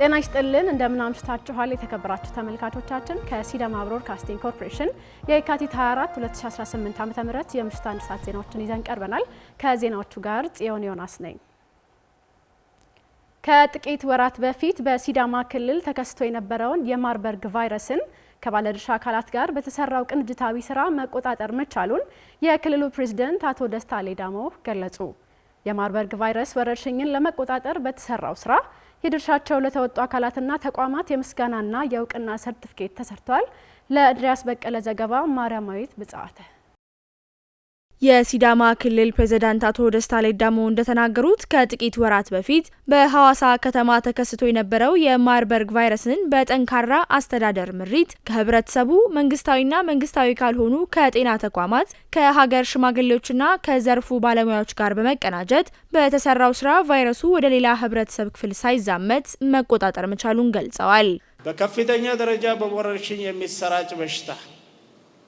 ጤና ይስጥልን እንደምን አምሽታችኋል የተከበራችሁ ተመልካቾቻችን ከሲዳማ ብሮድካስቲንግ ኮርፖሬሽን የካቲት 24 2018 ዓ.ም የምሽት አንድ ሰዓት ዜናዎችን ይዘን ቀርበናል። ከዜናዎቹ ጋር ጽዮን ዮናስ ነኝ። ከጥቂት ወራት በፊት በሲዳማ ክልል ተከስቶ የነበረውን የማርበርግ ቫይረስን ከባለድርሻ አካላት ጋር በተሰራው ቅንጅታዊ ስራ መቆጣጠር መቻሉን የክልሉ ፕሬዝዳንት አቶ ደስታ ሌዳሞ ገለጹ። የማርበርግ ቫይረስ ወረርሽኝን ለመቆጣጠር በተሰራው ስራ የድርሻቸው ለተወጡ አካላትና ተቋማት የምስጋናና የእውቅና ሰርቲፊኬት ተሰርቷል። ለእድሪያስ በቀለ ዘገባ ማርያማዊት ብጻዕተ። የሲዳማ ክልል ፕሬዝዳንት አቶ ደስታ ሌዳሞ እንደተናገሩት ከጥቂት ወራት በፊት በሐዋሳ ከተማ ተከስቶ የነበረው የማርበርግ ቫይረስን በጠንካራ አስተዳደር ምሪት ከህብረተሰቡ መንግስታዊና መንግስታዊ ካልሆኑ ከጤና ተቋማት ከሀገር ሽማግሌዎችና ከዘርፉ ባለሙያዎች ጋር በመቀናጀት በተሰራው ስራ ቫይረሱ ወደ ሌላ ህብረተሰብ ክፍል ሳይዛመት መቆጣጠር መቻሉን ገልጸዋል። በከፍተኛ ደረጃ በወረርሽኝ የሚሰራጭ በሽታ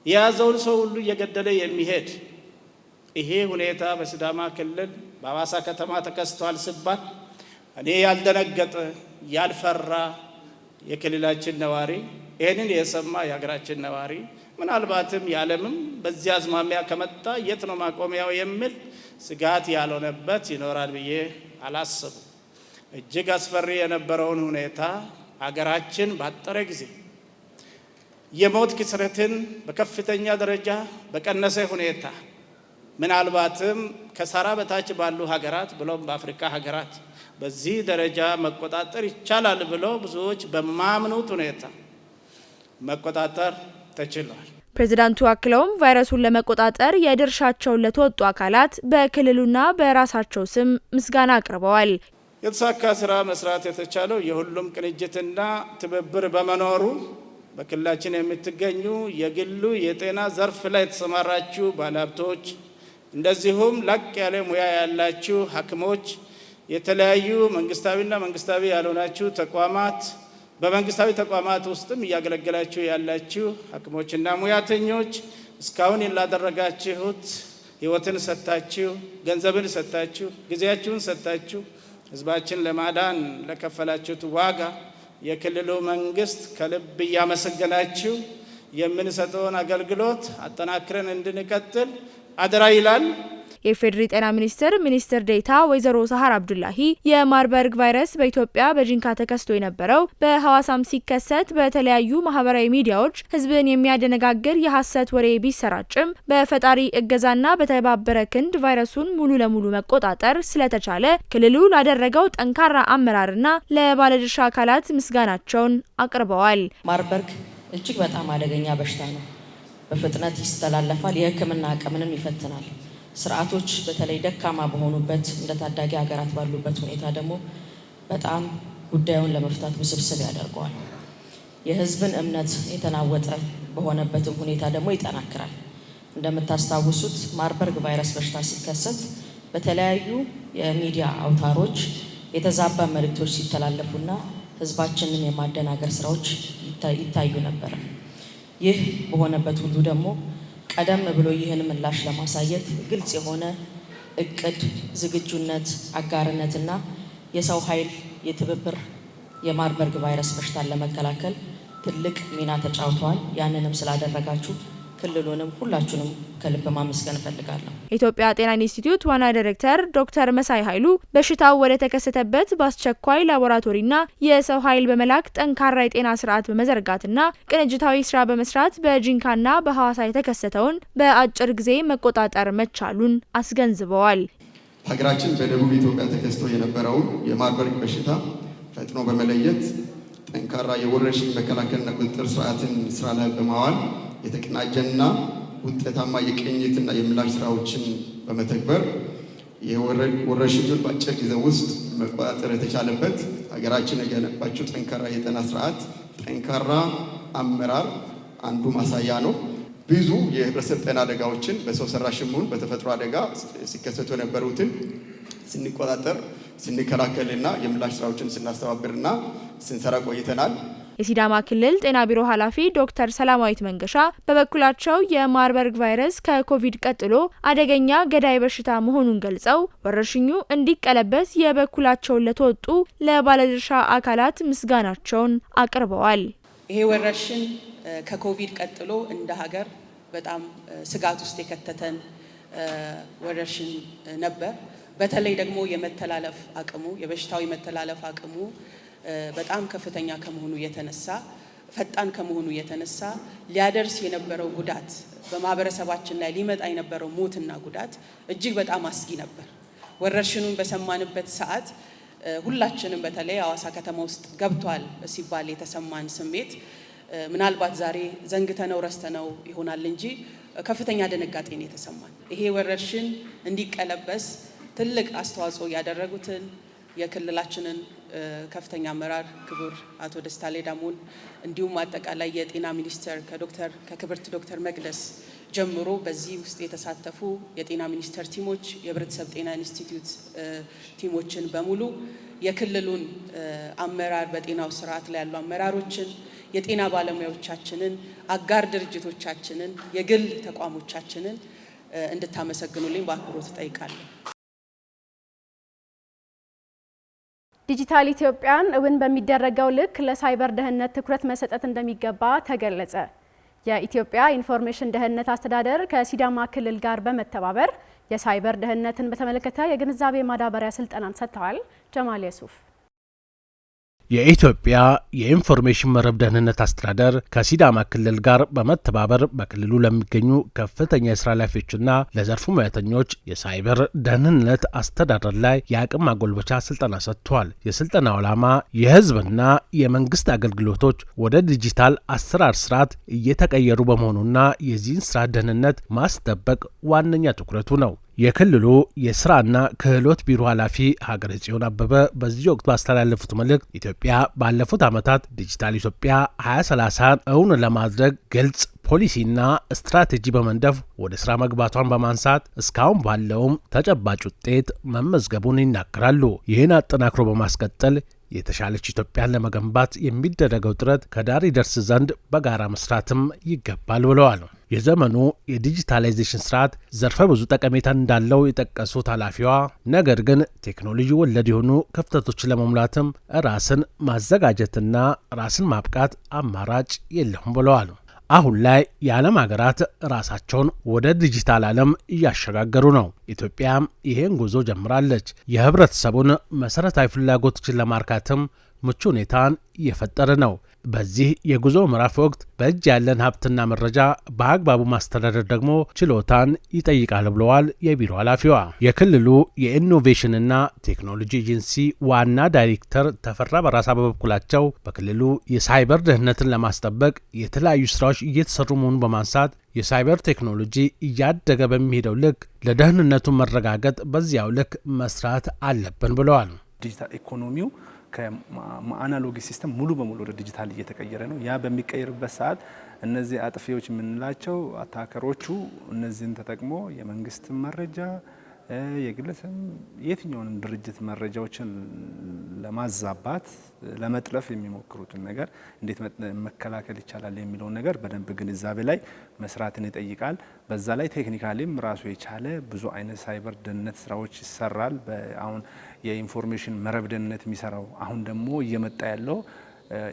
የያዘውን ሰው ሁሉ እየገደለ የሚሄድ ይሄ ሁኔታ በሲዳማ ክልል በሐዋሳ ከተማ ተከስቷል ሲባል እኔ ያልደነገጠ ያልፈራ የክልላችን ነዋሪ ይሄንን የሰማ የሀገራችን ነዋሪ ምናልባትም ያለምም በዚያ አዝማሚያ ከመጣ የት ነው ማቆሚያው የሚል ስጋት ያልሆነበት ይኖራል ብዬ አላስብም። እጅግ አስፈሪ የነበረውን ሁኔታ ሀገራችን ባጠረ ጊዜ የሞት ክስረትን በከፍተኛ ደረጃ በቀነሰ ሁኔታ ምናልባትም ከሳራ በታች ባሉ ሀገራት ብሎም በአፍሪካ ሀገራት በዚህ ደረጃ መቆጣጠር ይቻላል ብሎ ብዙዎች በማምኑት ሁኔታ መቆጣጠር ተችሏል። ፕሬዝዳንቱ አክለውም ቫይረሱን ለመቆጣጠር የድርሻቸውን ለተወጡ አካላት በክልሉና በራሳቸው ስም ምስጋና አቅርበዋል። የተሳካ ስራ መስራት የተቻለው የሁሉም ቅንጅትና ትብብር በመኖሩ በክልላችን የምትገኙ የግሉ የጤና ዘርፍ ላይ የተሰማራችሁ ባለሀብቶች እንደዚሁም ላቅ ያለ ሙያ ያላችሁ ሐኪሞች የተለያዩ መንግስታዊና መንግስታዊ ያልሆናችሁ ተቋማት በመንግስታዊ ተቋማት ውስጥም እያገለገላችሁ ያላችሁ ሐኪሞችና ሙያተኞች እስካሁን ያላደረጋችሁት ህይወትን ሰጣችሁ ገንዘብን ሰጣችሁ ጊዜያችሁን ሰጣችሁ ህዝባችን ለማዳን ለከፈላችሁት ዋጋ የክልሉ መንግስት ከልብ እያመሰገናችሁ የምንሰጠውን አገልግሎት አጠናክረን እንድንቀጥል አደራ ይላል። የፌዴሪ ጤና ሚኒስትር ዴኤታ ወይዘሮ ሳህራ አብዱላሂ የማርበርግ ቫይረስ በኢትዮጵያ በጂንካ ተከስቶ የነበረው በሐዋሳም ሲከሰት በተለያዩ ማህበራዊ ሚዲያዎች ህዝብን የሚያደነጋግር የሐሰት ወሬ ቢሰራጭም በፈጣሪ እገዛና በተባበረ ክንድ ቫይረሱን ሙሉ ለሙሉ መቆጣጠር ስለተቻለ ክልሉ ላደረገው ጠንካራ አመራርና ለባለድርሻ አካላት ምስጋናቸውን አቅርበዋል። ማርበርግ እጅግ በጣም አደገኛ በሽታ ነው። በፍጥነት ይስተላለፋል። የህክምና አቅምንም ይፈትናል። ስርዓቶች በተለይ ደካማ በሆኑበት እንደ ታዳጊ ሀገራት ባሉበት ሁኔታ ደግሞ በጣም ጉዳዩን ለመፍታት ውስብስብ ያደርገዋል። የህዝብን እምነት የተናወጠ በሆነበትም ሁኔታ ደግሞ ይጠናክራል። እንደምታስታውሱት ማርበርግ ቫይረስ በሽታ ሲከሰት በተለያዩ የሚዲያ አውታሮች የተዛባ መልእክቶች ሲተላለፉና ህዝባችንን የማደናገር ስራዎች ይታዩ ነበር። ይህ በሆነበት ሁሉ ደግሞ ቀደም ብሎ ይህን ምላሽ ለማሳየት ግልጽ የሆነ እቅድ፣ ዝግጁነት፣ አጋርነትና የሰው ኃይል የትብብር የማርበርግ ቫይረስ በሽታን ለመከላከል ትልቅ ሚና ተጫውተዋል። ያንንም ስላደረጋችሁ ክልሉንም ሁላችሁንም ከልብ ማመስገን እፈልጋለሁ። የኢትዮጵያ ጤና ኢንስቲትዩት ዋና ዳይሬክተር ዶክተር መሳይ ኃይሉ በሽታው ወደ ተከሰተበት በአስቸኳይ ላቦራቶሪና የሰው ኃይል በመላክ ጠንካራ የጤና ስርዓት በመዘርጋትና ቅንጅታዊ ስራ በመስራት በጂንካና በሐዋሳ የተከሰተውን በአጭር ጊዜ መቆጣጠር መቻሉን አስገንዝበዋል። ሀገራችን በደቡብ ኢትዮጵያ ተከስቶ የነበረውን የማርበርግ በሽታ ፈጥኖ በመለየት ጠንካራ የወረርሽኝ መከላከልና ቁጥጥር ስርዓትን ስራ ላይ በማዋል የተቀናጀና ውጤታማ የቅኝትና የምላሽ ስራዎችን በመተግበር የወረርሽኙን በአጭር ጊዜ ውስጥ መቆጣጠር የተቻለበት ሀገራችን የገነባችው ጠንካራ የጤና ስርዓት፣ ጠንካራ አመራር አንዱ ማሳያ ነው። ብዙ የህብረተሰብ ጤና አደጋዎችን በሰው ሰራሽም ሆነ በተፈጥሮ አደጋ ሲከሰቱ የነበሩትን ስንቆጣጠር ስንከላከልና የምላሽ ስራዎችን ስናስተባብርና ስንሰራ ቆይተናል። የሲዳማ ክልል ጤና ቢሮ ኃላፊ ዶክተር ሰላማዊት መንገሻ በበኩላቸው የማርበርግ ቫይረስ ከኮቪድ ቀጥሎ አደገኛ ገዳይ በሽታ መሆኑን ገልጸው ወረርሽኙ እንዲቀለበስ የበኩላቸውን ለተወጡ ለባለድርሻ አካላት ምስጋናቸውን አቅርበዋል። ይሄ ወረርሽኝ ከኮቪድ ቀጥሎ እንደ ሀገር በጣም ስጋት ውስጥ የከተተን ወረርሽኝ ነበር። በተለይ ደግሞ የመተላለፍ አቅሙ የበሽታው የመተላለፍ አቅሙ በጣም ከፍተኛ ከመሆኑ የተነሳ ፈጣን ከመሆኑ የተነሳ ሊያደርስ የነበረው ጉዳት በማህበረሰባችን ላይ ሊመጣ የነበረው ሞትና ጉዳት እጅግ በጣም አስጊ ነበር። ወረርሽኙን በሰማንበት ሰዓት ሁላችንም በተለይ ሐዋሳ ከተማ ውስጥ ገብቷል ሲባል የተሰማን ስሜት ምናልባት ዛሬ ዘንግተነው ረስተነው ይሆናል እንጂ ከፍተኛ ድንጋጤ ነው የተሰማን። ይሄ ወረርሽኝ እንዲቀለበስ ትልቅ አስተዋጽኦ ያደረጉትን የክልላችንን ከፍተኛ አመራር ክቡር አቶ ደስታ ሌዳሞን እንዲሁም አጠቃላይ የጤና ሚኒስቴር ከክብርት ዶክተር መቅደስ ጀምሮ በዚህ ውስጥ የተሳተፉ የጤና ሚኒስቴር ቲሞች፣ የህብረተሰብ ጤና ኢንስቲትዩት ቲሞችን በሙሉ የክልሉን አመራር በጤናው ስርዓት ላይ ያሉ አመራሮችን፣ የጤና ባለሙያዎቻችንን፣ አጋር ድርጅቶቻችንን፣ የግል ተቋሞቻችንን እንድታመሰግኑልኝ በአክብሮት እጠይቃለሁ። ዲጂታል ኢትዮጵያን እውን በሚደረገው ልክ ለሳይበር ደህንነት ትኩረት መሰጠት እንደሚገባ ተገለጸ። የኢትዮጵያ ኢንፎርሜሽን ደህንነት አስተዳደር ከሲዳማ ክልል ጋር በመተባበር የሳይበር ደህንነትን በተመለከተ የግንዛቤ ማዳበሪያ ስልጠናን ሰጥተዋል። ጀማል የሱፍ የኢትዮጵያ የኢንፎርሜሽን መረብ ደህንነት አስተዳደር ከሲዳማ ክልል ጋር በመተባበር በክልሉ ለሚገኙ ከፍተኛ የስራ ኃላፊዎችና ለዘርፉ ሙያተኞች የሳይበር ደህንነት አስተዳደር ላይ የአቅም ማጎልበቻ ስልጠና ሰጥቷል። የስልጠናው ዓላማ የህዝብና የመንግስት አገልግሎቶች ወደ ዲጂታል አሰራር ስርዓት እየተቀየሩ በመሆኑና የዚህን ስርዓት ደህንነት ማስጠበቅ ዋነኛ ትኩረቱ ነው። የክልሉ የስራና ክህሎት ቢሮ ኃላፊ ሀገረ ጽዮን አበበ በዚህ ወቅት ባስተላለፉት መልእክት ኢትዮጵያ ባለፉት ዓመታት ዲጂታል ኢትዮጵያ 2030 እውን ለማድረግ ግልጽ ፖሊሲና ስትራቴጂ በመንደፍ ወደ ስራ መግባቷን በማንሳት እስካሁን ባለውም ተጨባጭ ውጤት መመዝገቡን ይናገራሉ። ይህን አጠናክሮ በማስቀጠል የተሻለች ኢትዮጵያን ለመገንባት የሚደረገው ጥረት ከዳር ይደርስ ዘንድ በጋራ መስራትም ይገባል ብለዋል። የዘመኑ የዲጂታላይዜሽን ስርዓት ዘርፈ ብዙ ጠቀሜታ እንዳለው የጠቀሱት ኃላፊዋ ነገር ግን ቴክኖሎጂ ወለድ የሆኑ ክፍተቶችን ለመሙላትም ራስን ማዘጋጀትና ራስን ማብቃት አማራጭ የለውም ብለዋል። አሁን ላይ የዓለም ሀገራት ራሳቸውን ወደ ዲጂታል ዓለም እያሸጋገሩ ነው። ኢትዮጵያም ይሄን ጉዞ ጀምራለች። የህብረተሰቡን መሰረታዊ ፍላጎቶችን ለማርካትም ምቹ ሁኔታን እየፈጠረ ነው። በዚህ የጉዞ ምዕራፍ ወቅት በእጅ ያለን ሀብትና መረጃ በአግባቡ ማስተዳደር ደግሞ ችሎታን ይጠይቃል ብለዋል የቢሮ ኃላፊዋ። የክልሉ የኢኖቬሽንና ቴክኖሎጂ ኤጀንሲ ዋና ዳይሬክተር ተፈራ በራሳ በበኩላቸው በክልሉ የሳይበር ደህንነትን ለማስጠበቅ የተለያዩ ስራዎች እየተሰሩ መሆኑን በማንሳት የሳይበር ቴክኖሎጂ እያደገ በሚሄደው ልክ ለደህንነቱ መረጋገጥ በዚያው ልክ መስራት አለብን ብለዋል። ዲጂታል ኢኮኖሚው ከአናሎግ ሲስተም ሙሉ በሙሉ ወደ ዲጂታል እየተቀየረ ነው። ያ በሚቀየርበት ሰዓት እነዚህ አጥፊዎች የምንላቸው አታከሮቹ እነዚህን ተጠቅሞ የመንግስት መረጃ የግለሰብ የትኛውንም ድርጅት መረጃዎችን ለማዛባት ለመጥለፍ የሚሞክሩትን ነገር እንዴት መከላከል ይቻላል የሚለውን ነገር በደንብ ግንዛቤ ላይ መስራትን ይጠይቃል። በዛ ላይ ቴክኒካሊም ራሱ የቻለ ብዙ አይነት ሳይበር ደህንነት ስራዎች ይሰራል። አሁን የኢንፎርሜሽን መረብ ደህንነት የሚሰራው አሁን ደግሞ እየመጣ ያለው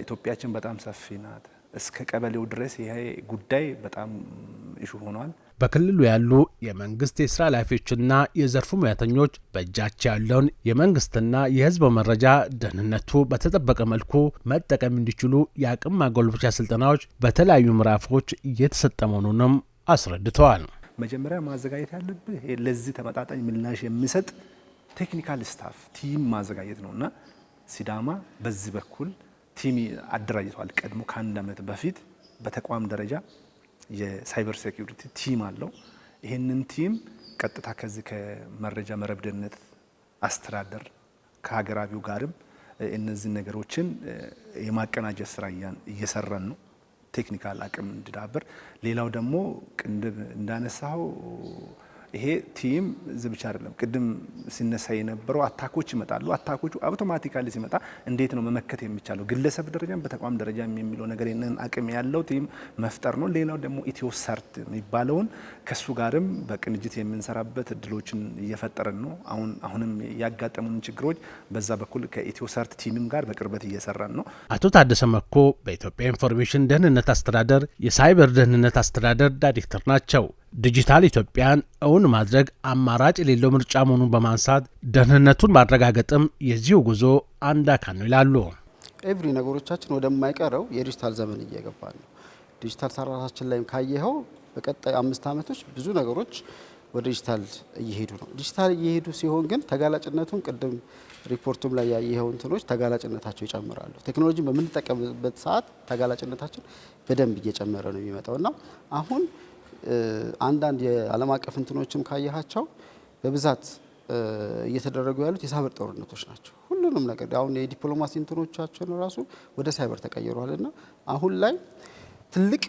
ኢትዮጵያችን በጣም ሰፊ ናት። እስከ ቀበሌው ድረስ ይሄ ጉዳይ በጣም ኢሹ ሆኗል። በክልሉ ያሉ የመንግስት የስራ ኃላፊዎችና የዘርፉ ሙያተኞች በእጃቸው ያለውን የመንግስትና የህዝብ መረጃ ደህንነቱ በተጠበቀ መልኩ መጠቀም እንዲችሉ የአቅም ማጎልበቻ ስልጠናዎች በተለያዩ ምዕራፎች እየተሰጠ መሆኑንም አስረድተዋል። መጀመሪያ ማዘጋጀት ያለብህ ለዚህ ተመጣጣኝ ምላሽ የሚሰጥ ቴክኒካል ስታፍ ቲም ማዘጋጀት ነውና ሲዳማ በዚህ በኩል ቲም አደራጅቷል። ቀድሞ ከአንድ ዓመት በፊት በተቋም ደረጃ የሳይበር ሴኩሪቲ ቲም አለው። ይህንን ቲም ቀጥታ ከዚህ ከመረጃ መረብ ደህንነት አስተዳደር ከሀገራዊው ጋርም እነዚህ ነገሮችን የማቀናጀት ስራ እየሰራን ነው። ቴክኒካል አቅም እንዲዳብር። ሌላው ደግሞ ቅንድብ እንዳነሳው ይሄ ቲም ዝብቻ አይደለም። ቅድም ሲነሳ የነበረው አታኮች ይመጣሉ። አታኮቹ አውቶማቲካሊ ሲመጣ እንዴት ነው መመከት የሚቻለው ግለሰብ ደረጃም በተቋም ደረጃ የሚለው ነገር ይሄንን አቅም ያለው ቲም መፍጠር ነው። ሌላው ደግሞ ኢትዮሰርት የሚባለውን ከሱ ጋርም በቅንጅት የምንሰራበት እድሎችን እየፈጠረን ነው። አሁንም ያጋጠሙን ችግሮች በዛ በኩል ከኢትዮሰርት ቲምም ጋር በቅርበት እየሰራን ነው። አቶ ታደሰ መኮ በኢትዮጵያ ኢንፎርሜሽን ደህንነት አስተዳደር የሳይበር ደህንነት አስተዳደር ዳይሬክተር ናቸው። ዲጂታል ኢትዮጵያን እውን ማድረግ አማራጭ የሌለው ምርጫ መሆኑን በማንሳት ደህንነቱን ማረጋገጥም የዚሁ ጉዞ አንድ አካል ነው ይላሉ። ኤቭሪ ነገሮቻችን ወደማይቀረው የዲጂታል ዘመን እየገባን ነው። ዲጂታል ሰራታችን ላይ ካየኸው በቀጣይ 5 ዓመቶች ብዙ ነገሮች ወደ ዲጂታል እየሄዱ ነው። ዲጂታል እየሄዱ ሲሆን ግን ተጋላጭነቱን ቅድም ሪፖርቱም ላይ ያየኸው እንትኖች ተጋላጭነታቸው ይጨምራሉ። ቴክኖሎጂን በምንጠቀምበት ሰዓት ተጋላጭነታችን በደንብ እየጨመረ ነው የሚመጣውና አሁን አንዳንድ የዓለም አቀፍ እንትኖችም ካያቸው በብዛት እየተደረጉ ያሉት የሳይበር ጦርነቶች ናቸው። ሁሉንም ነገር አሁን የዲፕሎማሲ እንትኖቻችን ራሱ ወደ ሳይበር ተቀይሯልና አሁን ላይ ትልቅ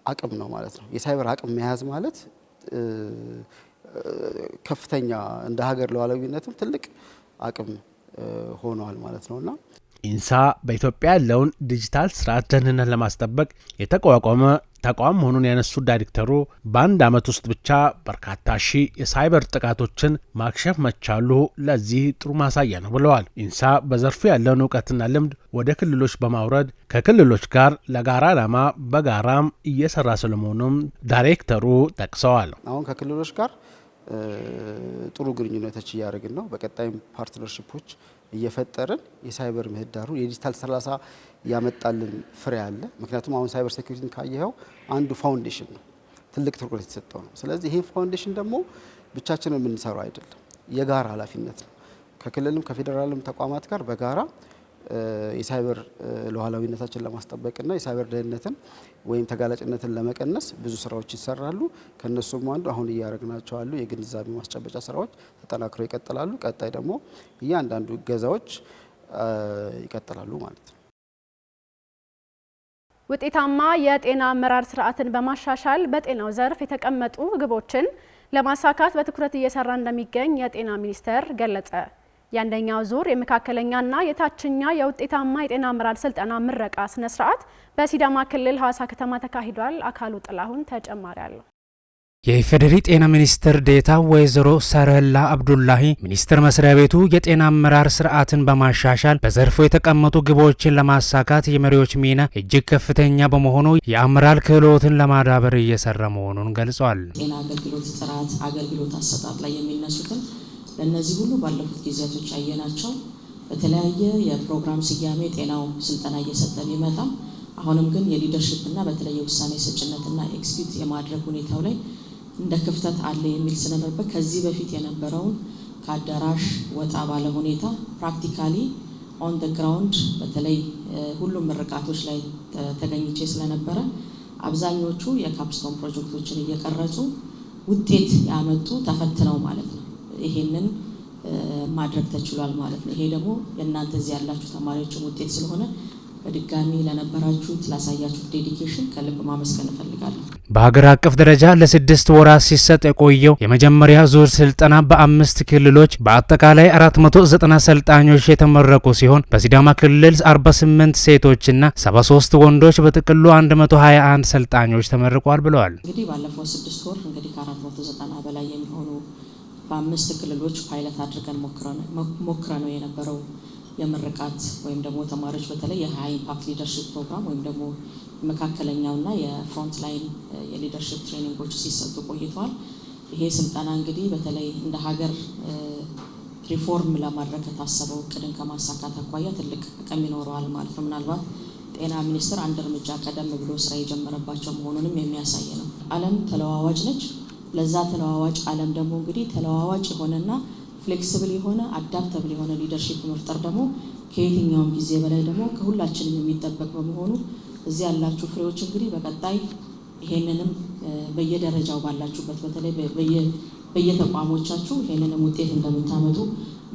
አቅም ነው ማለት ነው። የሳይበር አቅም መያዝ ማለት ከፍተኛ እንደ ሀገር ሉዓላዊነትም ትልቅ አቅም ሆኗል ማለት ነውና ኢንሳ በኢትዮጵያ ያለውን ዲጂታል ስርዓት ደህንነት ለማስጠበቅ የተቋቋመ ተቋም መሆኑን ያነሱት ዳይሬክተሩ በአንድ ዓመት ውስጥ ብቻ በርካታ ሺህ የሳይበር ጥቃቶችን ማክሸፍ መቻሉ ለዚህ ጥሩ ማሳያ ነው ብለዋል። ኢንሳ በዘርፉ ያለውን እውቀትና ልምድ ወደ ክልሎች በማውረድ ከክልሎች ጋር ለጋራ ዓላማ በጋራም እየሰራ ስለመሆኑም ዳይሬክተሩ ጠቅሰዋል። አሁን ከክልሎች ጋር ጥሩ ግንኙነቶች እያደረግን ነው። በቀጣይም ፓርትነርሺፖች እየፈጠርን የሳይበር ምህዳሩ የዲጂታል 30 ያመጣልን ፍሬ አለ። ምክንያቱም አሁን ሳይበር ሴኩሪቲን ካየኸው አንዱ ፋውንዴሽን ነው፣ ትልቅ ትኩረት የተሰጠው ነው። ስለዚህ ይሄ ፋውንዴሽን ደግሞ ብቻችንን የምንሰራው አይደለም፣ የጋራ ኃላፊነት ነው። ከክልልም ከፌዴራልም ተቋማት ጋር በጋራ የሳይበር ሉዓላዊነታችን ለማስጠበቅና የሳይበር ደህንነትን ወይም ተጋላጭነትን ለመቀነስ ብዙ ስራዎች ይሰራሉ። ከነሱም አንዱ አሁን እያደረግናቸው ያሉ የግንዛቤ ማስጨበጫ ስራዎች ተጠናክረው ይቀጥላሉ። ቀጣይ ደግሞ እያንዳንዱ እገዛዎች ይቀጥላሉ ማለት ነው። ውጤታማ የጤና አመራር ስርዓትን በማሻሻል በጤናው ዘርፍ የተቀመጡ ግቦችን ለማሳካት በትኩረት እየሰራ እንደሚገኝ የጤና ሚኒስቴር ገለጸ። የአንደኛው ዙር የመካከለኛና የታችኛ የውጤታማ የጤና አመራር ስልጠና ምረቃ ስነ ስርዓት በሲዳማ ክልል ሐዋሳ ከተማ ተካሂዷል። አካሉ ጥላሁን ተጨማሪ አለው። የኢፌዴሪ ጤና ሚኒስትር ዴኤታ ወይዘሮ ሰረላ አብዱላሂ ሚኒስቴር መስሪያ ቤቱ የጤና አመራር ስርዓትን በማሻሻል በዘርፉ የተቀመጡ ግቦችን ለማሳካት የመሪዎች ሚና እጅግ ከፍተኛ በመሆኑ የአመራር ክህሎትን ለማዳበር እየሰራ መሆኑን ገልጿል። ጤና አገልግሎት ጥራት፣ አገልግሎት አሰጣጥ ላይ የሚነሱትን ለነዚህ ሁሉ ባለፉት ጊዜያቶች ያየናቸው በተለያየ የፕሮግራም ስያሜ ጤናው ስልጠና እየሰጠ ቢመጣም አሁንም ግን የሊደርሺፕ እና በተለየ ውሳኔ ሰጭነትና ኤክስኪዩት የማድረግ ሁኔታው ላይ እንደ ክፍተት አለ የሚል ስለነበር ከዚህ በፊት የነበረውን ከአዳራሽ ወጣ ባለ ሁኔታ ፕራክቲካሊ ኦን ደ ግራውንድ በተለይ ሁሉም ምርቃቶች ላይ ተገኝቼ ስለነበረ አብዛኞቹ የካፕስቶን ፕሮጀክቶችን እየቀረጹ ውጤት ያመጡ ተፈትነው ማለት ነው ይሄንን ማድረግ ተችሏል ማለት ነው። ይሄ ደግሞ የእናንተ እዚህ ያላችሁ ተማሪዎችን ውጤት ስለሆነ በድጋሚ ለነበራችሁት ላሳያችሁት ዴዲኬሽን ከልብ ማመስገን እፈልጋለሁ። በሀገር አቀፍ ደረጃ ለ6 ወራት ሲሰጥ የቆየው የመጀመሪያ ዙር ስልጠና በ5 ክልሎች በአጠቃላይ 490 ሰልጣኞች የተመረቁ ሲሆን በሲዳማ ክልል 48 ሴቶችና 73 ወንዶች በጥቅሉ 121 ሰልጣኞች ተመርቋል ብለዋል። እንግዲህ ባለፈው 6 ወር እንግዲህ ከ490 በላይ የሚሆኑ በ5 ክልሎች ፓይለት አድርገን ሞክረ ነው የነበረው የምርቃት ወይም ደግሞ ተማሪዎች በተለይ የሃይ ኢምፓክት ሊደርሺፕ ፕሮግራም ወይም ደግሞ መካከለኛውና የፍሮንት ላይን የሊደርሺፕ ትሬኒንጎች ሲሰጡ ቆይተዋል። ይሄ ስልጠና እንግዲህ በተለይ እንደ ሀገር ሪፎርም ለማድረግ ከታሰበው እቅድን ከማሳካት አኳያ ትልቅ አቅም ይኖረዋል ማለት ነው። ምናልባት ጤና ሚኒስቴር አንድ እርምጃ ቀደም ብሎ ስራ የጀመረባቸው መሆኑንም የሚያሳይ ነው። ዓለም ተለዋዋጭ ነች። ለዛ ተለዋዋጭ ዓለም ደግሞ እንግዲህ ተለዋዋጭ የሆነና ፍሌክሲብል የሆነ አዳፕተብል የሆነ ሊደርሺፕ መፍጠር ደግሞ ከየትኛውም ጊዜ በላይ ደግሞ ከሁላችንም የሚጠበቅ በመሆኑ እዚህ ያላችሁ ፍሬዎች እንግዲህ በቀጣይ ይሄንንም በየደረጃው ባላችሁበት በተለይ በየተቋሞቻችሁ ይሄንንም ውጤት እንደምታመጡ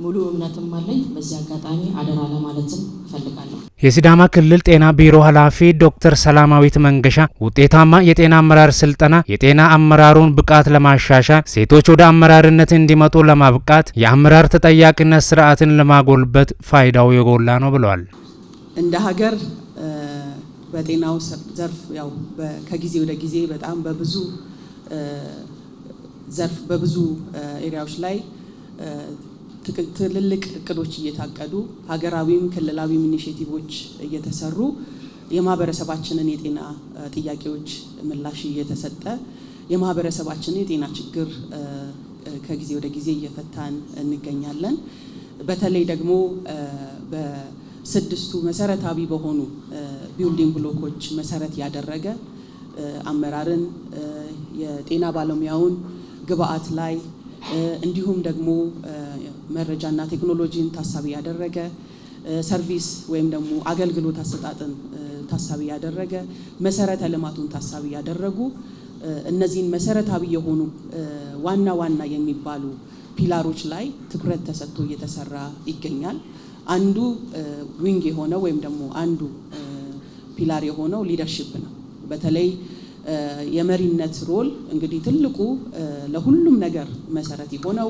ሙሉ እምነትም አለኝ። በዚህ አጋጣሚ አደራ ለማለትም ፈልጋለሁ። የሲዳማ ክልል ጤና ቢሮ ኃላፊ ዶክተር ሰላማዊት መንገሻ ውጤታማ የጤና አመራር ስልጠና የጤና አመራሩን ብቃት ለማሻሻል፣ ሴቶች ወደ አመራርነት እንዲመጡ ለማብቃት፣ የአመራር ተጠያቂነት ስርዓትን ለማጎልበት ፋይዳው የጎላ ነው ብለዋል። እንደ ሀገር በጤናው ዘርፍ ያው ከጊዜ ወደ ጊዜ በጣም በብዙ ኤሪያዎች ላይ ትልልቅ እቅዶች እየታቀዱ ሀገራዊም ክልላዊም ኢኒሼቲቮች እየተሰሩ የማህበረሰባችንን የጤና ጥያቄዎች ምላሽ እየተሰጠ የማህበረሰባችንን የጤና ችግር ከጊዜ ወደ ጊዜ እየፈታን እንገኛለን። በተለይ ደግሞ በስድስቱ መሰረታዊ በሆኑ ቢልዲንግ ብሎኮች መሰረት ያደረገ አመራርን የጤና ባለሙያውን ግብአት ላይ እንዲሁም ደግሞ መረጃና ቴክኖሎጂን ታሳቢ ያደረገ ሰርቪስ ወይም ደግሞ አገልግሎት አሰጣጥን ታሳቢ ያደረገ መሰረተ ልማቱን ታሳቢ ያደረጉ እነዚህን መሰረታዊ የሆኑ ዋና የሚባሉ ፒላሮች ላይ ትኩረት ተሰጥቶ እየተሰራ ይገኛል። አንዱ ዊንግ የሆነው ወይም ደግሞ አንዱ ፒላር የሆነው ሊደርሺፕ ነው። በተለይ የመሪነት ሮል እንግዲህ ትልቁ ለሁሉም ነገር መሰረት የሆነው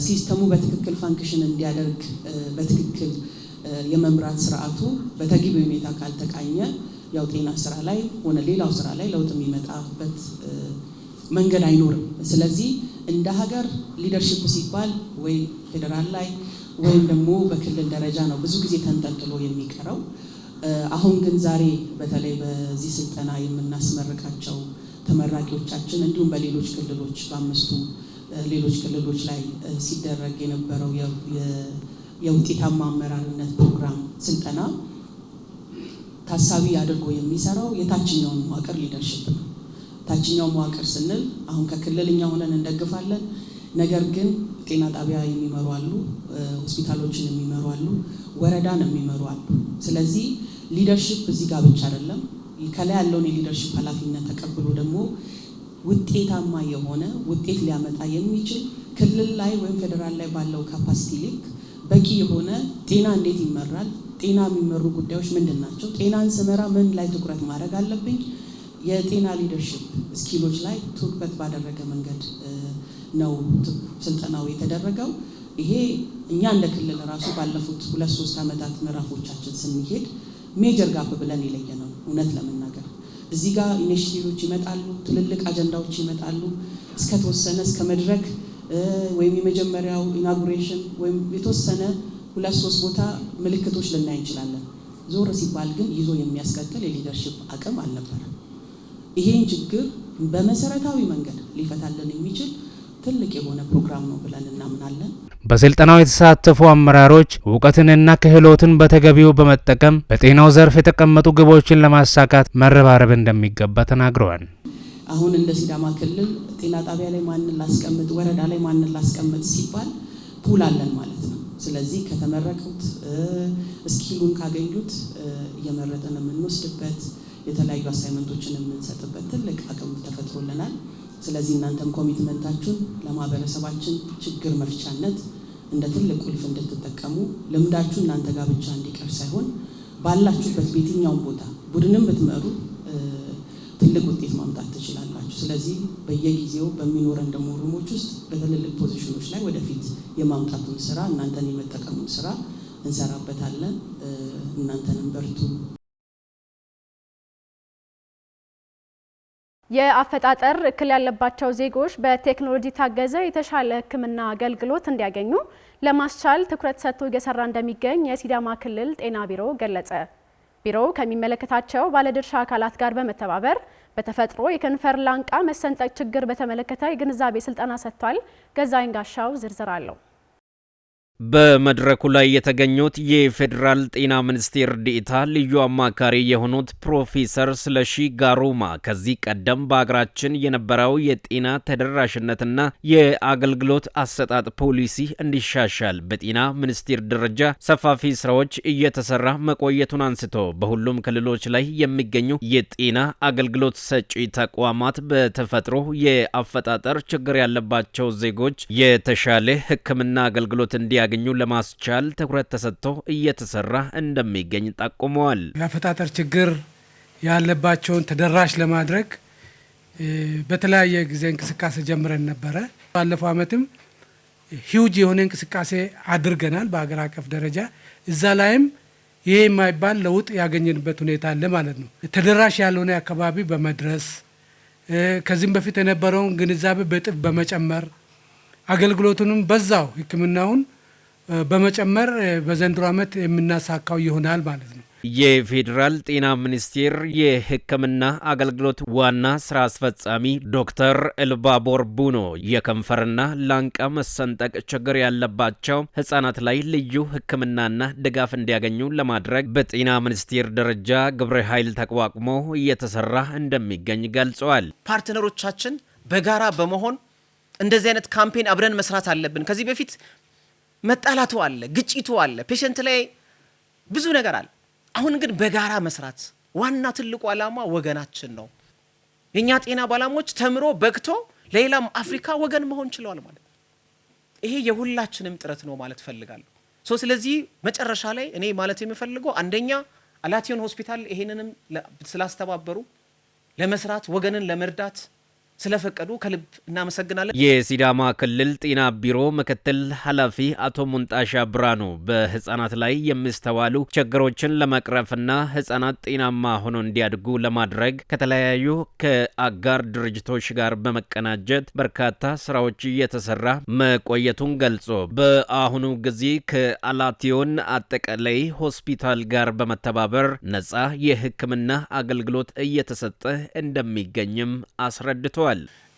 ሲስተሙ በትክክል ፋንክሽን እንዲያደርግ በትክክል የመምራት ስርዓቱ በተገቢ ሁኔታ ካልተቃኘ ያው ጤና ስራ ላይ ሆነ ሌላው ስራ ላይ ለውጥ የሚመጣበት መንገድ አይኖርም። ስለዚህ እንደ ሀገር ሊደርሺፕ ሲባል ወይ ፌደራል ላይ ወይም ደግሞ በክልል ደረጃ ነው ብዙ ጊዜ ተንጠልጥሎ የሚቀረው። አሁን ግን ዛሬ በተለይ በዚህ ስልጠና የምናስመርቃቸው ተመራቂዎቻችን እንዲሁም በሌሎች ክልሎች በአምስቱ ሌሎች ክልሎች ላይ ሲደረግ የነበረው የውጤታማ አመራርነት ፕሮግራም ስልጠና ታሳቢ አድርጎ የሚሰራው የታችኛውን መዋቅር ሊደርሺፕ ነው። ታችኛው መዋቅር ስንል አሁን ከክልልኛ ሆነን እንደግፋለን። ነገር ግን ጤና ጣቢያ የሚመሩ አሉ፣ ሆስፒታሎችን የሚመሩ አሉ፣ ወረዳን የሚመሩ አሉ። ስለዚህ ሊደርሺፕ እዚህ ጋር ብቻ አይደለም። ከላይ ያለውን የሊደርሺፕ ኃላፊነት ተቀብሎ ደግሞ ውጤታማ የሆነ ውጤት ሊያመጣ የሚችል ክልል ላይ ወይም ፌደራል ላይ ባለው ካፓሲቲ ልክ በቂ የሆነ ጤና እንዴት ይመራል፣ ጤና የሚመሩ ጉዳዮች ምንድን ናቸው፣ ጤናን ስመራ ምን ላይ ትኩረት ማድረግ አለብኝ፣ የጤና ሊደርሺፕ ስኪሎች ላይ ትኩረት ባደረገ መንገድ ነው ስልጠናው የተደረገው። ይሄ እኛ እንደ ክልል ራሱ ባለፉት 2-3 ዓመታት ምዕራፎቻችን ስንሄድ ሜጀር ጋፕ ብለን የለየነው እውነት ለመናገር እዚህ ጋር ኢኒሼቲቮች ይመጣሉ፣ ትልልቅ አጀንዳዎች ይመጣሉ። እስከተወሰነ እስከ መድረክ ወይም የመጀመሪያው ኢናጉሬሽን ወይም የተወሰነ 2-3 ቦታ ምልክቶች ልናይ እንችላለን። ዞር ሲባል ግን ይዞ የሚያስቀጥል የሊደርሺፕ አቅም አልነበረም። ይሄን ችግር በመሰረታዊ መንገድ ሊፈታልን የሚችል ትልቅ የሆነ ፕሮግራም ነው ብለን እናምናለን። በስልጠናው የተሳተፉ አመራሮች እውቀትንና ክህሎትን በተገቢው በመጠቀም በጤናው ዘርፍ የተቀመጡ ግቦችን ለማሳካት መረባረብ እንደሚገባ ተናግረዋል። አሁን እንደ ሲዳማ ክልል ጤና ጣቢያ ላይ ማንን ላስቀምጥ፣ ወረዳ ላይ ማንን ላስቀምጥ ሲባል ፑል አለን ማለት ነው። ስለዚህ ከተመረቁት ስኪሉን ካገኙት እየመረጠን የምንወስድበት የተለያዩ አሳይመንቶችን የምንሰጥበት ትልቅ አቅም ተፈጥሮልናል። ስለዚህ እናንተም ኮሚትመንታችሁን ለማህበረሰባችን ችግር መፍቻነት እንደ ትልቅ ቁልፍ እንድትጠቀሙ ልምዳችሁ እናንተ ጋር ብቻ እንዲቀር ሳይሆን ባላችሁበት በየትኛውም ቦታ ቡድንም ብትመሩ ትልቅ ውጤት ማምጣት ትችላላችሁ። ስለዚህ በየጊዜው በሚኖረን ደግሞ ሩሞች ውስጥ በትልልቅ ፖዚሽኖች ላይ ወደፊት የማምጣቱን ስራ እናንተን የመጠቀሙን ስራ እንሰራበታለን። እናንተንም በርቱ። የአፈጣጠር እክል ያለባቸው ዜጎች በቴክኖሎጂ ታገዘ የተሻለ ሕክምና አገልግሎት እንዲያገኙ ለማስቻል ትኩረት ሰጥቶ እየሰራ እንደሚገኝ የሲዳማ ክልል ጤና ቢሮ ገለጸ። ቢሮው ከሚመለከታቸው ባለድርሻ አካላት ጋር በመተባበር በተፈጥሮ የከንፈር ላንቃ መሰንጠቅ ችግር በተመለከተ የግንዛቤ ስልጠና ሰጥቷል። ገዛኸኝ ጋሻው ዝርዝር አለው። በመድረኩ ላይ የተገኙት የፌዴራል ጤና ሚኒስቴር ዴኤታ ልዩ አማካሪ የሆኑት ፕሮፌሰር ስለሺ ጋሩማ ከዚህ ቀደም በአገራችን የነበረው የጤና ተደራሽነትና የአገልግሎት አሰጣጥ ፖሊሲ እንዲሻሻል በጤና ሚኒስቴር ደረጃ ሰፋፊ ስራዎች እየተሰራ መቆየቱን አንስቶ በሁሉም ክልሎች ላይ የሚገኙ የጤና አገልግሎት ሰጪ ተቋማት በተፈጥሮ የአፈጣጠር ችግር ያለባቸው ዜጎች የተሻለ ሕክምና አገልግሎት እንዲያ እንዲያገኙ ለማስቻል ትኩረት ተሰጥቶ እየተሰራ እንደሚገኝ ጠቁመዋል። የአፈጣጠር ችግር ያለባቸውን ተደራሽ ለማድረግ በተለያየ ጊዜ እንቅስቃሴ ጀምረን ነበረ። ባለፈው ዓመትም ሂውጅ የሆነ እንቅስቃሴ አድርገናል በአገር አቀፍ ደረጃ። እዛ ላይም ይሄ የማይባል ለውጥ ያገኘንበት ሁኔታ አለ ማለት ነው። ተደራሽ ያልሆነ አካባቢ በመድረስ ከዚህም በፊት የነበረውን ግንዛቤ በጥፍ በመጨመር አገልግሎቱንም በዛው ሕክምናውን በመጨመር በዘንድሮ ዓመት የምናሳካው ይሆናል ማለት ነው። የፌዴራል ጤና ሚኒስቴር የሕክምና አገልግሎት ዋና ስራ አስፈጻሚ ዶክተር ኤልባቦር ቡኖ የከንፈርና ላንቃ መሰንጠቅ ችግር ያለባቸው ህጻናት ላይ ልዩ ሕክምናና ድጋፍ እንዲያገኙ ለማድረግ በጤና ሚኒስቴር ደረጃ ግብረ ኃይል ተቋቁሞ እየተሰራ እንደሚገኝ ገልጸዋል። ፓርትነሮቻችን በጋራ በመሆን እንደዚህ አይነት ካምፔን አብረን መስራት አለብን። ከዚህ በፊት መጣላቱ አለ፣ ግጭቱ አለ፣ ፔሸንት ላይ ብዙ ነገር አለ። አሁን ግን በጋራ መስራት ዋና ትልቁ ዓላማ ወገናችን ነው። የኛ ጤና ባለሙያዎች ተምሮ በግቶ ለሌላም አፍሪካ ወገን መሆን ችለዋል ማለት ነው። ይሄ የሁላችንም ጥረት ነው ማለት ፈልጋለሁ። ስለዚህ መጨረሻ ላይ እኔ ማለት የምፈልገው አንደኛ አላቲዮን ሆስፒታል ይሄንንም ስላስተባበሩ ለመስራት ወገንን ለመርዳት ስለፈቀዱ ከልብ እናመሰግናለን። የሲዳማ ክልል ጤና ቢሮ ምክትል ኃላፊ አቶ ሙንጣሻ ብራኑ በህፃናት ላይ የሚስተዋሉ ችግሮችን ለመቅረፍና ህፃናት ጤናማ ሆኖ እንዲያድጉ ለማድረግ ከተለያዩ ከአጋር ድርጅቶች ጋር በመቀናጀት በርካታ ስራዎች እየተሰራ መቆየቱን ገልጾ በአሁኑ ጊዜ ከአላቲዮን አጠቃላይ ሆስፒታል ጋር በመተባበር ነፃ የህክምና አገልግሎት እየተሰጠ እንደሚገኝም አስረድቷል።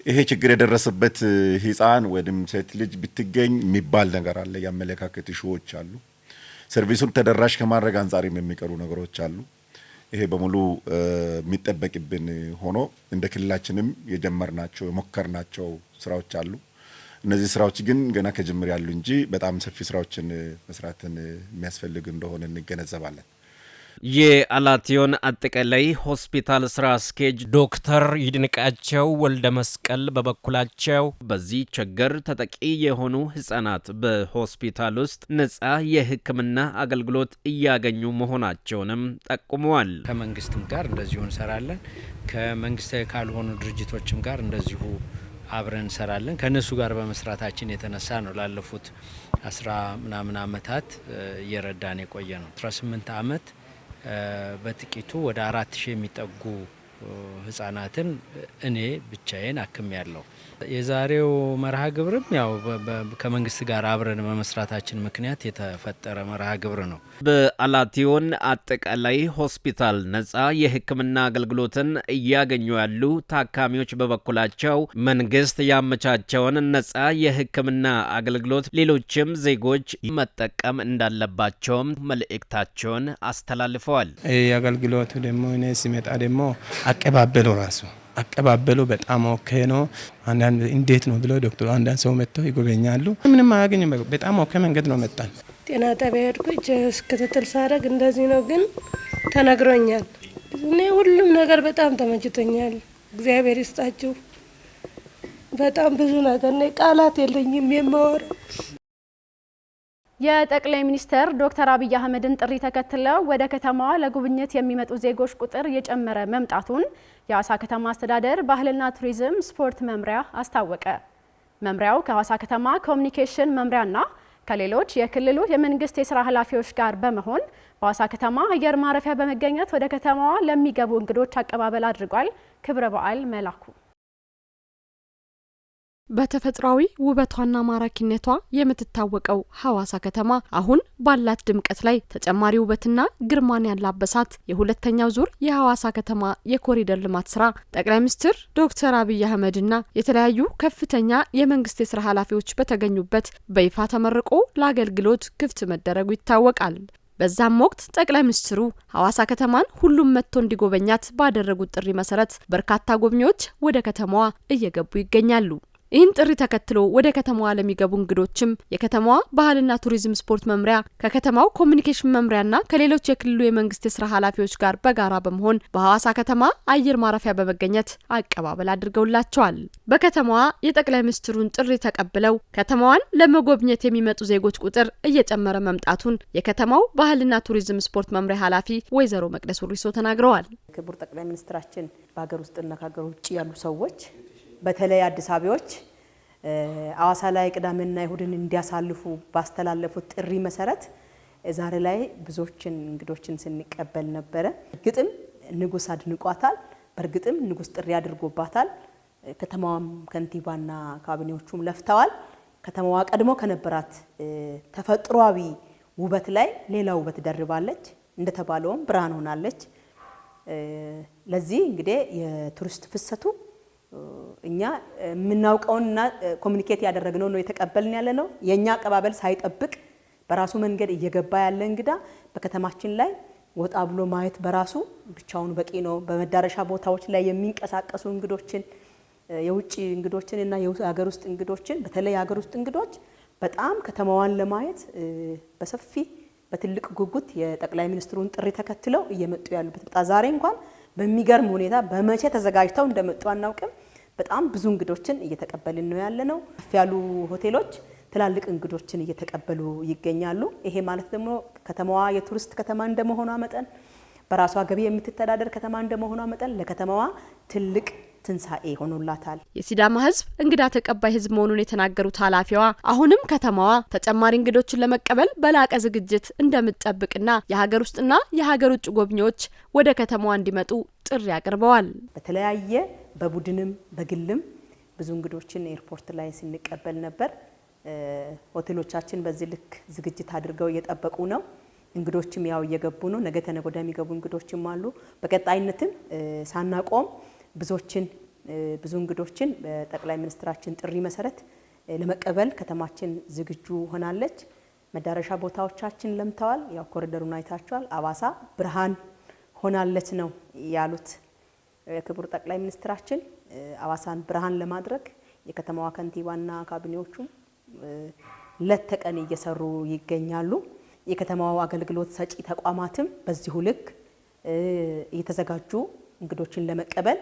ይሄ ችግር የደረሰበት ህፃን ወይም ሴት ልጅ ብትገኝ የሚባል ነገር አለ። ያመለካከት ሹዎች አሉ። ሰርቪሱን ተደራሽ ከማድረግ አንጻርም የሚቀሩ ነገሮች አሉ። ይሄ በሙሉ የሚጠበቅብን ሆኖ እንደ ክልላችንም የጀመርናቸው የሞከርናቸው ስራዎች አሉ። እነዚህ ስራዎች ግን ገና ከጅምር ያሉ እንጂ በጣም ሰፊ ስራዎችን መስራትን የሚያስፈልግ እንደሆነ እንገነዘባለን። የአላቲዮን አጠቃላይ ሆስፒታል ስራ አስኪያጅ ዶክተር ይድንቃቸው ወልደ መስቀል በበኩላቸው በዚህ ችግር ተጠቂ የሆኑ ህጻናት በሆስፒታል ውስጥ ነፃ የህክምና አገልግሎት እያገኙ መሆናቸውንም ጠቁመዋል። ከመንግስትም ጋር እንደዚሁ እንሰራለን። ከመንግስታዊ ካልሆኑ ድርጅቶችም ጋር እንደዚሁ አብረን እንሰራለን። ከነሱ ጋር በመስራታችን የተነሳ ነው ላለፉት 10 ምናምን አመታት እየረዳን የቆየ ነው። 18 አመት በጥቂቱ ወደ 4000 የሚጠጉ ህጻናትን እኔ ብቻዬን አክም ያለው። የዛሬው መርሃ ግብርም ያው ከመንግስት ጋር አብረን በመስራታችን ምክንያት የተፈጠረ መርሃ ግብር ነው። በአላቲዮን አጠቃላይ ሆስፒታል ነፃ የህክምና አገልግሎትን እያገኙ ያሉ ታካሚዎች በበኩላቸው መንግስት ያመቻቸውን ነፃ የህክምና አገልግሎት ሌሎችም ዜጎች መጠቀም እንዳለባቸውም መልእክታቸውን አስተላልፈዋል። አገልግሎቱ ደግሞ እኔ ሲመጣ ደግሞ አቀባበሉ በጣም ኦኬ ነው። አንዳንድ እንዴት ነው ብለው ዶክተሩ አንዳንድ ሰው መጥተው ይጎበኛሉ። ምንም አያገኝም። በጣም ኦኬ መንገድ ነው መጣን። ጤና ጣቢያ ሄድኩ ክትትል ሳደርግ እንደዚህ ነው ግን ተነግሮኛል። እኔ ሁሉም ነገር በጣም ተመችቶኛል። እግዚአብሔር ይስጣችሁ። በጣም ብዙ ነገር ነው፣ ቃላት የለኝም የማወራው። የጠቅላይ ሚኒስትር ዶክተር አብይ አህመድን ጥሪ ተከትለው ወደ ከተማዋ ለጉብኝት የሚመጡ ዜጎች ቁጥር እየጨመረ መምጣቱን የሐዋሳ ከተማ አስተዳደር ባህልና ቱሪዝም ስፖርት መምሪያ አስታወቀ። መምሪያው ከሐዋሳ ከተማ ኮሚኒኬሽን መምሪያና ከሌሎች የክልሉ የመንግስት የስራ ኃላፊዎች ጋር በመሆን በሐዋሳ ከተማ አየር ማረፊያ በመገኘት ወደ ከተማዋ ለሚገቡ እንግዶች አቀባበል አድርጓል። ክብረ በዓል መላኩ በተፈጥሯዊ ውበቷና ማራኪነቷ የምትታወቀው ሐዋሳ ከተማ አሁን ባላት ድምቀት ላይ ተጨማሪ ውበትና ግርማን ያላበሳት የሁለተኛው ዙር የሐዋሳ ከተማ የኮሪደር ልማት ስራ ጠቅላይ ሚኒስትር ዶክተር አብይ አህመድና የተለያዩ ከፍተኛ የመንግስት የስራ ኃላፊዎች በተገኙበት በይፋ ተመርቆ ለአገልግሎት ክፍት መደረጉ ይታወቃል። በዛም ወቅት ጠቅላይ ሚኒስትሩ ሐዋሳ ከተማን ሁሉም መጥቶ እንዲጎበኛት ባደረጉት ጥሪ መሰረት በርካታ ጎብኚዎች ወደ ከተማዋ እየገቡ ይገኛሉ። ይህን ጥሪ ተከትሎ ወደ ከተማዋ ለሚገቡ እንግዶችም የከተማዋ ባህልና ቱሪዝም ስፖርት መምሪያ ከከተማው ኮሚኒኬሽን መምሪያና ከሌሎች የክልሉ የመንግስት የስራ ኃላፊዎች ጋር በጋራ በመሆን በሐዋሳ ከተማ አየር ማረፊያ በመገኘት አቀባበል አድርገውላቸዋል። በከተማዋ የጠቅላይ ሚኒስትሩን ጥሪ ተቀብለው ከተማዋን ለመጎብኘት የሚመጡ ዜጎች ቁጥር እየጨመረ መምጣቱን የከተማው ባህልና ቱሪዝም ስፖርት መምሪያ ኃላፊ ወይዘሮ መቅደስ ውሪሶ ተናግረዋል። ክቡር ጠቅላይ ሚኒስትራችን በሀገር ውስጥና ከሀገር ውጭ ያሉ ሰዎች በተለይ አዲስ አበባዎች ሐዋሳ ላይ ቅዳሜና እሁድን እንዲያሳልፉ ባስተላለፉት ጥሪ መሰረት ዛሬ ላይ ብዙዎችን እንግዶችን ስንቀበል ነበረ። በርግጥም ንጉስ አድንቋታል። በርግጥም ንጉስ ጥሪ አድርጎባታል። ከተማዋም ከንቲባና ካቢኔዎቹም ለፍተዋል። ከተማዋ ቀድሞ ከነበራት ተፈጥሯዊ ውበት ላይ ሌላ ውበት ደርባለች። እንደተባለውም ብርሃን ሆናለች። ለዚህ እንግዲህ የቱሪስት ፍሰቱ እኛ የምናውቀውና ኮሙኒኬት ያደረግነው ነው የተቀበልን ያለ ነው። የኛ አቀባበል ሳይጠብቅ በራሱ መንገድ እየገባ ያለ እንግዳ በከተማችን ላይ ወጣ ብሎ ማየት በራሱ ብቻውን በቂ ነው። በመዳረሻ ቦታዎች ላይ የሚንቀሳቀሱ እንግዶችን የውጭ እንግዶችን እና የሀገር ውስጥ እንግዶችን በተለይ የሀገር ውስጥ እንግዶች በጣም ከተማዋን ለማየት በሰፊ በትልቅ ጉጉት የጠቅላይ ሚኒስትሩን ጥሪ ተከትለው እየመጡ ያሉበት በጣም ዛሬ እንኳን በሚገርም ሁኔታ በመቼ ተዘጋጅተው እንደመጡ አናውቅም። በጣም ብዙ እንግዶችን እየተቀበልን ነው ያለነው። ከፍ ያሉ ሆቴሎች ትላልቅ እንግዶችን እየተቀበሉ ይገኛሉ። ይሄ ማለት ደግሞ ከተማዋ የቱሪስት ከተማ እንደመሆኗ መጠን በራሷ ገቢ የምትተዳደር ከተማ እንደመሆኗ መጠን ለከተማዋ ትልቅ ትንሳኤ ሆኖላታል። የሲዳማ ሕዝብ እንግዳ ተቀባይ ሕዝብ መሆኑን የተናገሩት ኃላፊዋ አሁንም ከተማዋ ተጨማሪ እንግዶችን ለመቀበል በላቀ ዝግጅት እንደምትጠብቅና የሀገር ውስጥና የሀገር ውጭ ጎብኚዎች ወደ ከተማዋ እንዲመጡ ጥሪ አቅርበዋል። በተለያየ በቡድንም በግልም ብዙ እንግዶችን ኤርፖርት ላይ ስንቀበል ነበር። ሆቴሎቻችን በዚህ ልክ ዝግጅት አድርገው እየጠበቁ ነው። እንግዶችም ያው እየገቡ ነው። ነገ ተነገ ወዲያ የሚገቡ እንግዶችም አሉ። በቀጣይነትም ሳናቆም ብዙ እንግዶችን በጠቅላይ ሚኒስትራችን ጥሪ መሰረት ለመቀበል ከተማችን ዝግጁ ሆናለች። መዳረሻ ቦታዎቻችን ለምተዋል። ያው ኮሪደሩን አይታችኋል። ሐዋሳ ብርሃን ሆናለች ነው ያሉት ክቡር ጠቅላይ ሚኒስትራችን። ሐዋሳን ብርሃን ለማድረግ የከተማዋ ከንቲባና ካቢኔዎቹ ለተቀን እየሰሩ ይገኛሉ። የከተማው አገልግሎት ሰጪ ተቋማትም በዚሁ ልክ እየተዘጋጁ እንግዶችን ለመቀበል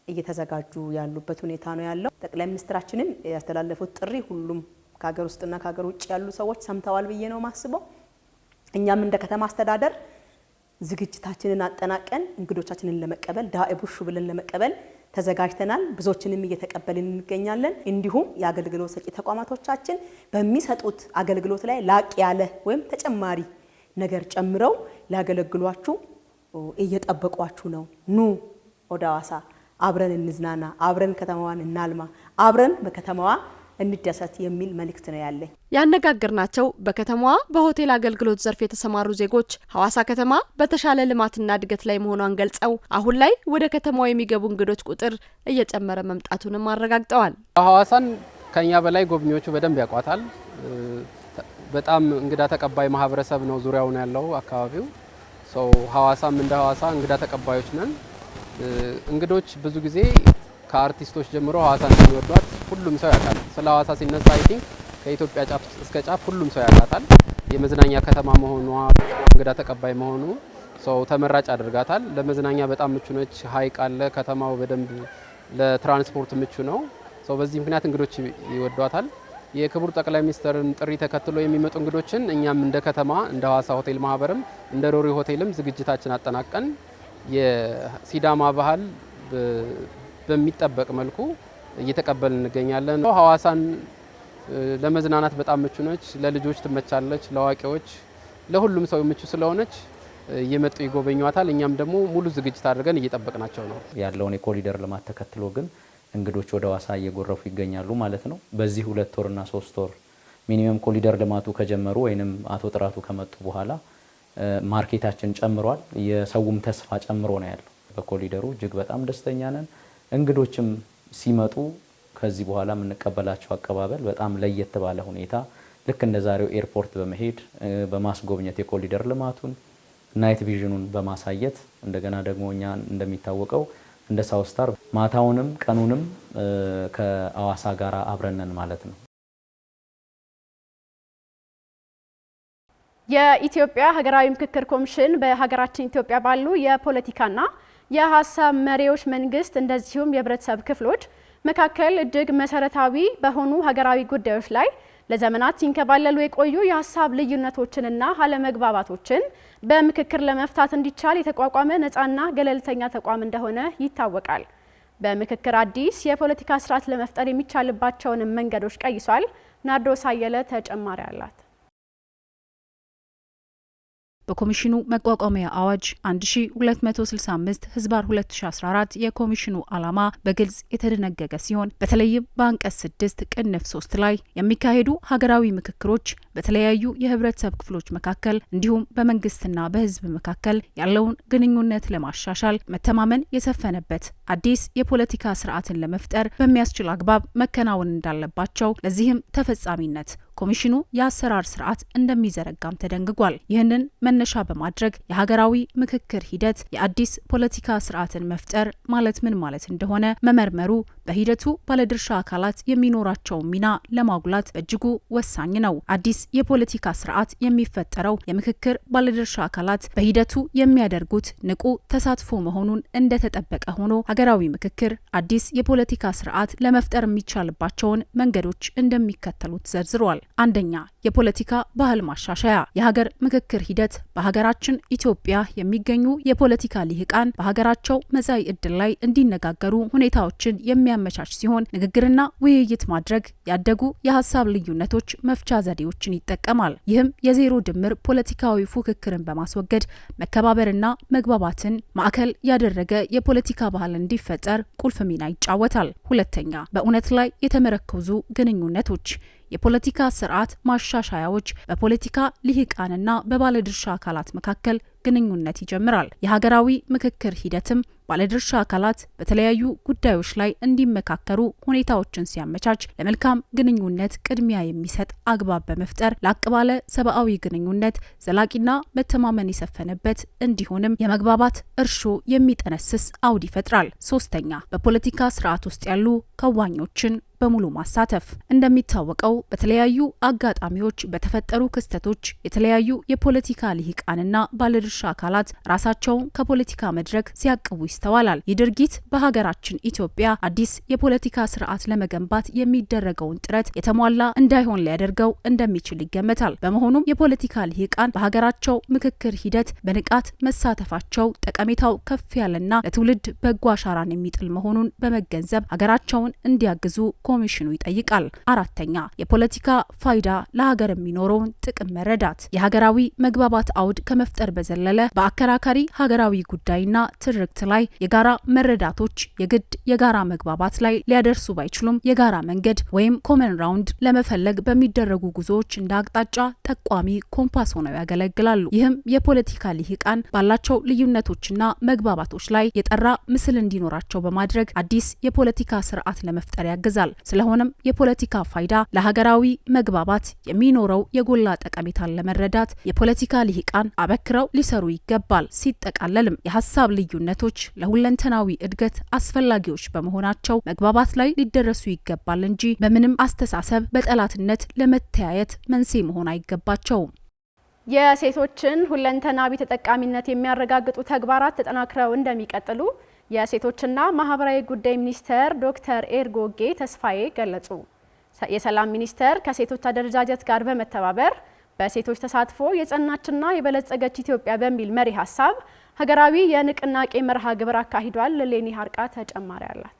እየተዘጋጁ ያሉበት ሁኔታ ነው ያለው። ጠቅላይ ሚኒስትራችንን ያስተላለፉት ጥሪ ሁሉም ከሀገር ውስጥና ከሀገር ውጭ ያሉ ሰዎች ሰምተዋል ብዬ ነው ማስበው። እኛም እንደ ከተማ አስተዳደር ዝግጅታችንን አጠናቀን እንግዶቻችንን ለመቀበል ዳኢቡሹ ብለን ለመቀበል ተዘጋጅተናል። ብዙዎችንም እየተቀበልን እንገኛለን። እንዲሁም የአገልግሎት ሰጪ ተቋማቶቻችን በሚሰጡት አገልግሎት ላይ ላቅ ያለ ወይም ተጨማሪ ነገር ጨምረው ሊያገለግሏችሁ እየጠበቋችሁ ነው። ኑ ወደ ሐዋሳ አብረን እንዝናና፣ አብረን ከተማዋን እናልማ፣ አብረን በከተማዋ እንደሰት የሚል መልእክት ነው ያለኝ። ያነጋገርናቸው በከተማዋ በሆቴል አገልግሎት ዘርፍ የተሰማሩ ዜጎች ሐዋሳ ከተማ በተሻለ ልማትና እድገት ላይ መሆኗን ገልጸው አሁን ላይ ወደ ከተማዋ የሚገቡ እንግዶች ቁጥር እየጨመረ መምጣቱንም አረጋግጠዋል። ሐዋሳን ከኛ በላይ ጎብኚዎቹ በደንብ ያውቋታል። በጣም እንግዳ ተቀባይ ማህበረሰብ ነው ዙሪያውን ያለው አካባቢው። ሐዋሳም እንደ ሐዋሳ እንግዳ ተቀባዮች ነን። እንግዶች ብዙ ጊዜ ከአርቲስቶች ጀምሮ ሐዋሳን እንደሚወዷት ሁሉም ሰው ያውቃል። ስለ ሐዋሳ ሲነሳ አይ ቲንክ ከኢትዮጵያ ጫፍ እስከ ጫፍ ሁሉም ሰው ያውቃታል። የመዝናኛ ከተማ መሆኗ፣ እንግዳ ተቀባይ መሆኑ ሰው ተመራጭ አድርጋታል። ለመዝናኛ በጣም ምቹ ነች። ሐይቅ አለ። ከተማው በደንብ ለትራንስፖርት ምቹ ነው። ሰው በዚህ ምክንያት እንግዶች ይወዷታል። የክቡር ጠቅላይ ሚኒስትርን ጥሪ ተከትሎ የሚመጡ እንግዶችን እኛም እንደ ከተማ እንደ ሐዋሳ ሆቴል ማህበርም እንደ ሮሪ ሆቴልም ዝግጅታችን አጠናቀን የሲዳማ ባህል በሚጠበቅ መልኩ እየተቀበልን እንገኛለን። ሐዋሳን ለመዝናናት በጣም ምቹ ነች። ለልጆች ትመቻለች፣ ለአዋቂዎች፣ ለሁሉም ሰው ምቹ ስለሆነች እየመጡ ይጎበኟታል። እኛም ደግሞ ሙሉ ዝግጅት አድርገን እየጠበቅናቸው ነው። ያለውን የኮሪደር ልማት ተከትሎ ግን እንግዶች ወደ ሐዋሳ እየጎረፉ ይገኛሉ ማለት ነው። በዚህ 2 ወርና 3 ወር ሚኒመም ኮሪደር ልማቱ ከጀመሩ ወይንም አቶ ጥራቱ ከመጡ በኋላ ማርኬታችን ጨምሯል። የሰውም ተስፋ ጨምሮ ነው ያለው በኮሪደሩ። እጅግ በጣም ደስተኛ ነን። እንግዶችም ሲመጡ ከዚህ በኋላ የምንቀበላቸው አቀባበል በጣም ለየት ባለ ሁኔታ ልክ እንደ ዛሬው ኤርፖርት በመሄድ በማስጎብኘት የኮሪደር ልማቱን ናይት ቪዥኑን በማሳየት እንደገና ደግሞ እኛ እንደሚታወቀው እንደ ሳውዝ ስታር ማታውንም ቀኑንም ከአዋሳ ጋር አብረነን ማለት ነው። የኢትዮጵያ ሀገራዊ ምክክር ኮሚሽን በሀገራችን ኢትዮጵያ ባሉ የፖለቲካና የሀሳብ መሪዎች መንግስት እንደዚሁም የህብረተሰብ ክፍሎች መካከል እጅግ መሰረታዊ በሆኑ ሀገራዊ ጉዳዮች ላይ ለዘመናት ሲንከባለሉ የቆዩ የሀሳብ ልዩነቶችንና አለመግባባቶችን በምክክር ለመፍታት እንዲቻል የተቋቋመ ነፃና ገለልተኛ ተቋም እንደሆነ ይታወቃል። በምክክር አዲስ የፖለቲካ ስርዓት ለመፍጠር የሚቻልባቸውን መንገዶች ቀይሷል። ናርዶስ አየለ ተጨማሪ አላት። በኮሚሽኑ መቋቋሚያ አዋጅ 1265 ህዝባር 2014 የኮሚሽኑ ዓላማ በግልጽ የተደነገገ ሲሆን በተለይም በአንቀጽ 6 ቅንፍ 3 ላይ የሚካሄዱ ሀገራዊ ምክክሮች በተለያዩ የህብረተሰብ ክፍሎች መካከል እንዲሁም በመንግስትና በህዝብ መካከል ያለውን ግንኙነት ለማሻሻል መተማመን የሰፈነበት አዲስ የፖለቲካ ስርዓትን ለመፍጠር በሚያስችል አግባብ መከናወን እንዳለባቸው ለዚህም ተፈጻሚነት ኮሚሽኑ የአሰራር ስርዓት እንደሚዘረጋም ተደንግጓል። ይህንን መነሻ በማድረግ የሀገራዊ ምክክር ሂደት የአዲስ ፖለቲካ ስርዓትን መፍጠር ማለት ምን ማለት እንደሆነ መመርመሩ በሂደቱ ባለድርሻ አካላት የሚኖራቸውን ሚና ለማጉላት በእጅጉ ወሳኝ ነው። አዲስ የፖለቲካ ስርዓት የሚፈጠረው የምክክር ባለድርሻ አካላት በሂደቱ የሚያደርጉት ንቁ ተሳትፎ መሆኑን እንደተጠበቀ ሆኖ ሀገራዊ ምክክር አዲስ የፖለቲካ ስርዓት ለመፍጠር የሚቻልባቸውን መንገዶች እንደሚከተሉት ዘርዝሯል። አንደኛ፣ የፖለቲካ ባህል ማሻሻያ። የሀገር ምክክር ሂደት በሀገራችን ኢትዮጵያ የሚገኙ የፖለቲካ ልሂቃን በሀገራቸው መጻኢ ዕድል ላይ እንዲነጋገሩ ሁኔታዎችን የሚያመቻች ሲሆን ንግግርና ውይይት ማድረግ ያደጉ የሀሳብ ልዩነቶች መፍቻ ዘዴዎችን ይጠቀማል። ይህም የዜሮ ድምር ፖለቲካዊ ፉክክርን በማስወገድ መከባበርና መግባባትን ማዕከል ያደረገ የፖለቲካ ባህል እንዲፈጠር ቁልፍ ሚና ይጫወታል። ሁለተኛ፣ በእውነት ላይ የተመረኮዙ ግንኙነቶች። የፖለቲካ ስርዓት ማሻሻያዎች በፖለቲካ ልሂቃንና በባለድርሻ አካላት መካከል ግንኙነት ይጀምራል። የሀገራዊ ምክክር ሂደትም ባለድርሻ አካላት በተለያዩ ጉዳዮች ላይ እንዲመካከሩ ሁኔታዎችን ሲያመቻች ለመልካም ግንኙነት ቅድሚያ የሚሰጥ አግባብ በመፍጠር ላቅ ባለ ሰብአዊ ግንኙነት ዘላቂና መተማመን የሰፈነበት እንዲሆንም የመግባባት እርሾ የሚጠነስስ አውድ ይፈጥራል። ሶስተኛ፣ በፖለቲካ ስርዓት ውስጥ ያሉ ከዋኞችን በሙሉ ማሳተፍ። እንደሚታወቀው በተለያዩ አጋጣሚዎች በተፈጠሩ ክስተቶች የተለያዩ የፖለቲካ ልሂቃንና ባለድርሻ አካላት ራሳቸውን ከፖለቲካ መድረክ ሲያቅቡ ይስተዋላል። ይህ ድርጊት በሀገራችን ኢትዮጵያ አዲስ የፖለቲካ ስርዓት ለመገንባት የሚደረገውን ጥረት የተሟላ እንዳይሆን ሊያደርገው እንደሚችል ይገመታል። በመሆኑም የፖለቲካ ልሂቃን በሀገራቸው ምክክር ሂደት በንቃት መሳተፋቸው ጠቀሜታው ከፍ ያለና ለትውልድ በጎ አሻራን የሚጥል መሆኑን በመገንዘብ ሀገራቸውን እንዲያግዙ ኮሚሽኑ ይጠይቃል። አራተኛ፣ የፖለቲካ ፋይዳ ለሀገር የሚኖረውን ጥቅም መረዳት። የሀገራዊ መግባባት አውድ ከመፍጠር በዘለለ በአከራካሪ ሀገራዊ ጉዳይና ትርክት ላይ የጋራ መረዳቶች የግድ የጋራ መግባባት ላይ ሊያደርሱ ባይችሉም የጋራ መንገድ ወይም ኮመን ራውንድ ለመፈለግ በሚደረጉ ጉዞዎች እንደ አቅጣጫ ጠቋሚ ኮምፓስ ሆነው ያገለግላሉ። ይህም የፖለቲካ ልሂቃን ባላቸው ልዩነቶችና መግባባቶች ላይ የጠራ ምስል እንዲኖራቸው በማድረግ አዲስ የፖለቲካ ስርዓት ለመፍጠር ያግዛል። ስለሆነም የፖለቲካ ፋይዳ ለሀገራዊ መግባባት የሚኖረው የጎላ ጠቀሜታን ለመረዳት የፖለቲካ ልሂቃን አበክረው ሊሰሩ ይገባል። ሲጠቃለልም የሀሳብ ልዩነቶች ለሁለንተናዊ እድገት አስፈላጊዎች በመሆናቸው መግባባት ላይ ሊደረሱ ይገባል እንጂ በምንም አስተሳሰብ በጠላትነት ለመተያየት መንስኤ መሆን አይገባቸውም። የሴቶችን ሁለንተናዊ ተጠቃሚነት የሚያረጋግጡ ተግባራት ተጠናክረው እንደሚቀጥሉ የሴቶችና ማህበራዊ ጉዳይ ሚኒስተር ዶክተር ኤርጎጌ ተስፋዬ ገለጹ። የሰላም ሚኒስተር ከሴቶች አደረጃጀት ጋር በመተባበር በሴቶች ተሳትፎ የጸናችና የበለጸገች ኢትዮጵያ በሚል መሪ ሀሳብ ሀገራዊ የንቅናቄ መርሃ ግብር አካሂዷል። ሌኒ ሀርቃ ተጨማሪ አላት።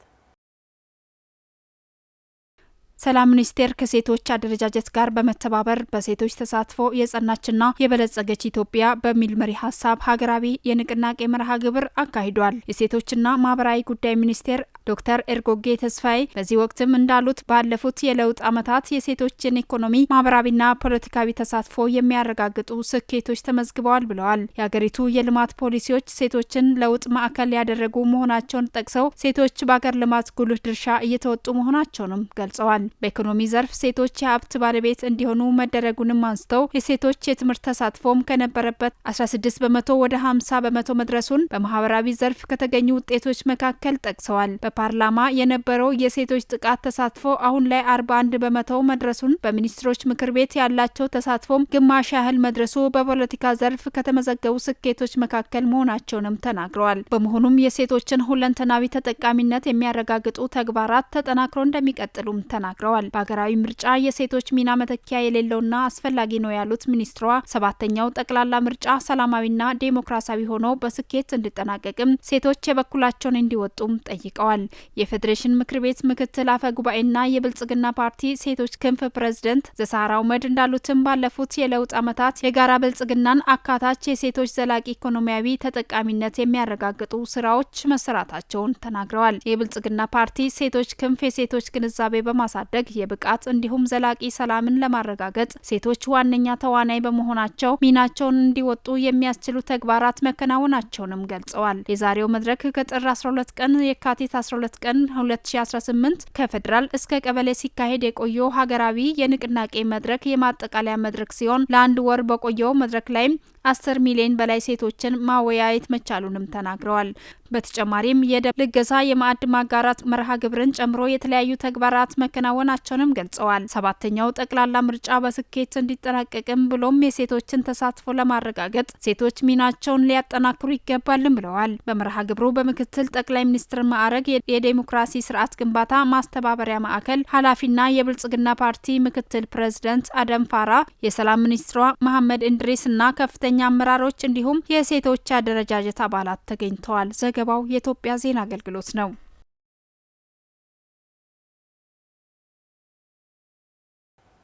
ሰላም ሚኒስቴር ከሴቶች አደረጃጀት ጋር በመተባበር በሴቶች ተሳትፎ የጸናችና የበለጸገች ኢትዮጵያ በሚል መሪ ሀሳብ ሀገራዊ የንቅናቄ መርሃ ግብር አካሂዷል። የሴቶችና ማህበራዊ ጉዳይ ሚኒስቴር ዶክተር ኤርጎጌ ተስፋዬ በዚህ ወቅትም እንዳሉት ባለፉት የለውጥ ዓመታት የሴቶችን ኢኮኖሚ፣ ማህበራዊና ፖለቲካዊ ተሳትፎ የሚያረጋግጡ ስኬቶች ተመዝግበዋል ብለዋል። የሀገሪቱ የልማት ፖሊሲዎች ሴቶችን ለውጥ ማዕከል ያደረጉ መሆናቸውን ጠቅሰው ሴቶች በሀገር ልማት ጉልህ ድርሻ እየተወጡ መሆናቸውንም ገልጸዋል። በኢኮኖሚ ዘርፍ ሴቶች የሀብት ባለቤት እንዲሆኑ መደረጉንም አንስተው የሴቶች የትምህርት ተሳትፎም ከነበረበት 16 በመቶ ወደ 50 በመቶ መድረሱን በማህበራዊ ዘርፍ ከተገኙ ውጤቶች መካከል ጠቅሰዋል። በፓርላማ የነበረው የሴቶች ጥቃት ተሳትፎ አሁን ላይ 41 በመቶ መድረሱን፣ በሚኒስትሮች ምክር ቤት ያላቸው ተሳትፎም ግማሽ ያህል መድረሱ በፖለቲካ ዘርፍ ከተመዘገቡ ስኬቶች መካከል መሆናቸውንም ተናግረዋል። በመሆኑም የሴቶችን ሁለንተናዊ ተጠቃሚነት የሚያረጋግጡ ተግባራት ተጠናክሮ እንደሚቀጥሉም ተናግረዋል። በሀገራዊ ምርጫ የሴቶች ሚና መተኪያ የሌለውና አስፈላጊ ነው ያሉት ሚኒስትሯ 7ኛው ጠቅላላ ምርጫ ሰላማዊና ዴሞክራሲያዊ ሆኖ በስኬት እንዲጠናቀቅም ሴቶች የበኩላቸውን እንዲወጡም ጠይቀዋል። የፌዴሬሽን ምክር ቤት ምክትል አፈ ጉባኤና የብልጽግና ፓርቲ ሴቶች ክንፍ ፕሬዝዳንት ዘሳራ ኡመድ እንዳሉትም ባለፉት የለውጥ ዓመታት የጋራ ብልጽግናን አካታች የሴቶች ዘላቂ ኢኮኖሚያዊ ተጠቃሚነት የሚያረጋግጡ ስራዎች መሰራታቸውን ተናግረዋል። የብልጽግና ፓርቲ ሴቶች ክንፍ የሴቶች ግንዛቤ በማሳደግ የብቃት እንዲሁም ዘላቂ ሰላምን ለማረጋገጥ ሴቶች ዋነኛ ተዋናይ በመሆናቸው ሚናቸውን እንዲወጡ የሚያስችሉ ተግባራት መከናወናቸውንም ገልጸዋል። የዛሬው መድረክ ከጥር 12 ቀን የካቲት 12 ቀን 2018 ከፌዴራል እስከ ቀበሌ ሲካሄድ የቆየው ሀገራዊ የንቅናቄ መድረክ የማጠቃለያ መድረክ ሲሆን ለአንድ ወር በቆየው መድረክ ላይም 10 ሚሊዮን በላይ ሴቶችን ማወያየት መቻሉንም ተናግረዋል። በተጨማሪም የደም ልገሳ፣ የማዕድ ማጋራት መርሃ ግብርን ጨምሮ የተለያዩ ተግባራት መከናወናቸውንም ገልጸዋል። 7ኛው ጠቅላላ ምርጫ በስኬት እንዲጠናቀቅም ብሎም የሴቶችን ተሳትፎ ለማረጋገጥ ሴቶች ሚናቸውን ሊያጠናክሩ ይገባልም ብለዋል። በመርሃ ግብሩ በምክትል ጠቅላይ ሚኒስትር ማዕረግ የዴሞክራሲ ስርዓት ግንባታ ማስተባበሪያ ማዕከል ኃላፊና የብልጽግና ፓርቲ ምክትል ፕሬዝዳንት አደም ፋራ፣ የሰላም ሚኒስትሯ መሐመድ እንድሪስና ከፍተኛ አመራሮች እንዲሁም የሴቶች አደረጃጀት አባላት ተገኝተዋል። ዘገባው የኢትዮጵያ ዜና አገልግሎት ነው።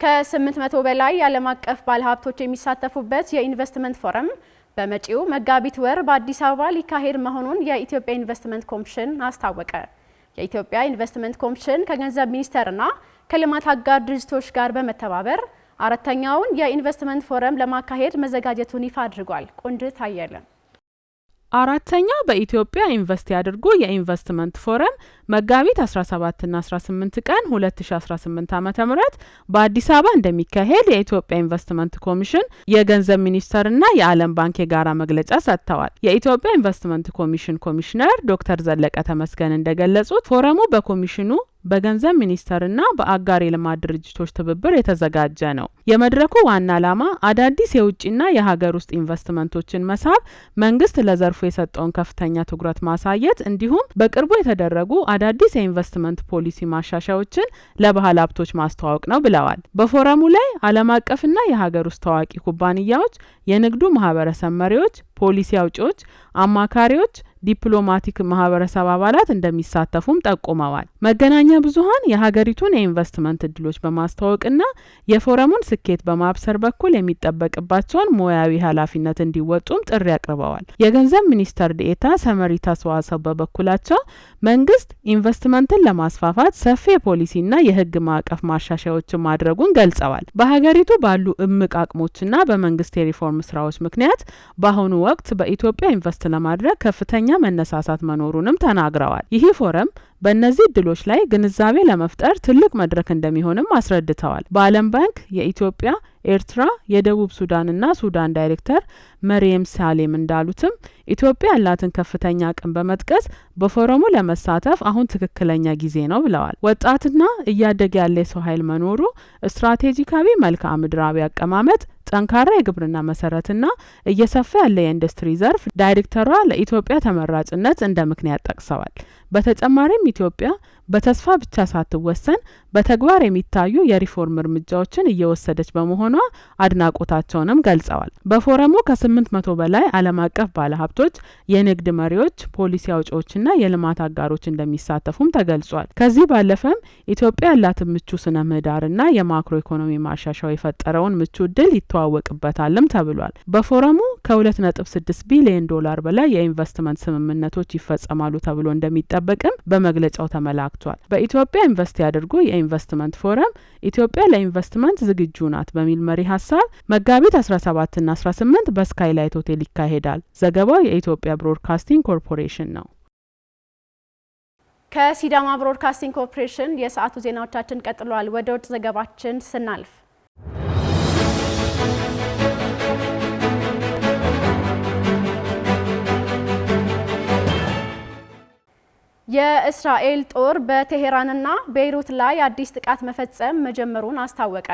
ከ800 በላይ የዓለም አቀፍ ባለሀብቶች የሚሳተፉበት የኢንቨስትመንት ፎረም በመጪው መጋቢት ወር በአዲስ አበባ ሊካሄድ መሆኑን የኢትዮጵያ ኢንቨስትመንት ኮሚሽን አስታወቀ። የኢትዮጵያ ኢንቨስትመንት ኮሚሽን ከገንዘብ ሚኒስቴርና ከልማት አጋር ድርጅቶች ጋር በመተባበር 4ኛውን የኢንቨስትመንት ፎረም ለማካሄድ መዘጋጀቱን ይፋ አድርጓል። ቆንጅት አየለ 4ኛው በኢትዮጵያ ኢንቨስት ያድርጉ የኢንቨስትመንት ፎረም መጋቢት 17 እና 18 ቀን 2018 ዓ.ም በአዲስ አበባ እንደሚካሄድ የኢትዮጵያ ኢንቨስትመንት ኮሚሽን፣ የገንዘብ ሚኒስቴርና የዓለም ባንክ የጋራ መግለጫ ሰጥተዋል። የኢትዮጵያ ኢንቨስትመንት ኮሚሽን ኮሚሽነር ዶክተር ዘለቀ ተመስገን እንደገለጹት ፎረሙ በኮሚሽኑ በገንዘብ ሚኒስቴርና በአጋር የልማት ድርጅቶች ትብብር የተዘጋጀ ነው። የመድረኩ ዋና ዓላማ አዳዲስ የውጭና የሀገር ውስጥ ኢንቨስትመንቶችን መሳብ፣ መንግስት ለዘርፉ የሰጠውን ከፍተኛ ትኩረት ማሳየት እንዲሁም በቅርቡ የተደረጉ አዳዲስ የኢንቨስትመንት ፖሊሲ ማሻሻያዎችን ለባለ ሀብቶች ማስተዋወቅ ነው ብለዋል። በፎረሙ ላይ ዓለም አቀፍና የሀገር ውስጥ ታዋቂ ኩባንያዎች፣ የንግዱ ማህበረሰብ መሪዎች፣ ፖሊሲ አውጪዎች፣ አማካሪዎች፣ ዲፕሎማቲክ ማህበረሰብ አባላት እንደሚሳተፉም ጠቁመዋል። መገናኛ ብዙሃን የሀገሪቱን የኢንቨስትመንት እድሎች በማስተዋወቅና የፎረሙን ስኬት በማብሰር በኩል የሚጠበቅባቸውን ሙያዊ ኃላፊነት እንዲወጡም ጥሪ አቅርበዋል። የገንዘብ ሚኒስትር ዴኤታ ሰመሪታ ሰዋሰው በበኩላቸው መንግስት ኢንቨስትመንትን ለማስፋፋት ሰፊ የፖሊሲና የህግ ማዕቀፍ ማሻሻያዎችን ማድረጉን ገልጸዋል። በሀገሪቱ ባሉ እምቅ አቅሞችና በመንግስት የሪፎርም ስራዎች ምክንያት በአሁኑ ወቅት በኢትዮጵያ ኢንቨስት ለማድረግ ከፍተኛ መነሳሳት መኖሩንም ተናግረዋል። ይህ ፎረም በእነዚህ እድሎች ላይ ግንዛቤ ለመፍጠር ትልቅ መድረክ እንደሚሆንም አስረድተዋል። በዓለም ባንክ የኢትዮጵያ፣ ኤርትራ፣ የደቡብ ሱዳንና ሱዳን ዳይሬክተር መሪየም ሳሌም እንዳሉትም ኢትዮጵያ ያላትን ከፍተኛ አቅም በመጥቀስ በፎረሙ ለመሳተፍ አሁን ትክክለኛ ጊዜ ነው ብለዋል። ወጣትና እያደገ ያለ የሰው ኃይል መኖሩ፣ ስትራቴጂካዊ መልክዓ ምድራዊ አቀማመጥ፣ ጠንካራ የግብርና መሰረትና እየሰፋ ያለ የኢንዱስትሪ ዘርፍ ዳይሬክተሯ ለኢትዮጵያ ተመራጭነት እንደ ምክንያት ጠቅሰዋል። በተጨማሪም ኢትዮጵያ በተስፋ ብቻ ሳትወሰን በተግባር የሚታዩ የሪፎርም እርምጃዎችን እየወሰደች በመሆኗ አድናቆታቸውንም ገልጸዋል። በፎረሙ ከ800 በላይ ዓለም አቀፍ ባለሀብቶች፣ የንግድ መሪዎች፣ ፖሊሲ አውጪዎችና የልማት አጋሮች እንደሚሳተፉም ተገልጿል። ከዚህ ባለፈም ኢትዮጵያ ያላትን ምቹ ስነ ምህዳርና የማክሮ ኢኮኖሚ ማሻሻያው የፈጠረውን ምቹ እድል ይተዋወቅበታልም ተብሏል። በፎረሙ ከ2.6 ቢሊዮን ዶላር በላይ የኢንቨስትመንት ስምምነቶች ይፈጸማሉ ተብሎ እንደሚጠበቅም በመግለጫው ተመላክቷል። በኢትዮጵያ ኢንቨስት ያድርጉ የኢንቨስትመንት ፎረም ኢትዮጵያ ለኢንቨስትመንት ዝግጁ ናት በሚል መሪ ሀሳብ መጋቢት 17ና 18 በስካይላይት ሆቴል ይካሄዳል። ዘገባው የኢትዮጵያ ብሮድካስቲንግ ኮርፖሬሽን ነው። ከሲዳማ ብሮድካስቲንግ ኮርፖሬሽን የሰዓቱ ዜናዎቻችን ቀጥሏል። ወደ ውጭ ዘገባችን ስናልፍ የእስራኤል ጦር በቴሄራንና ቤይሩት ላይ አዲስ ጥቃት መፈጸም መጀመሩን አስታወቀ።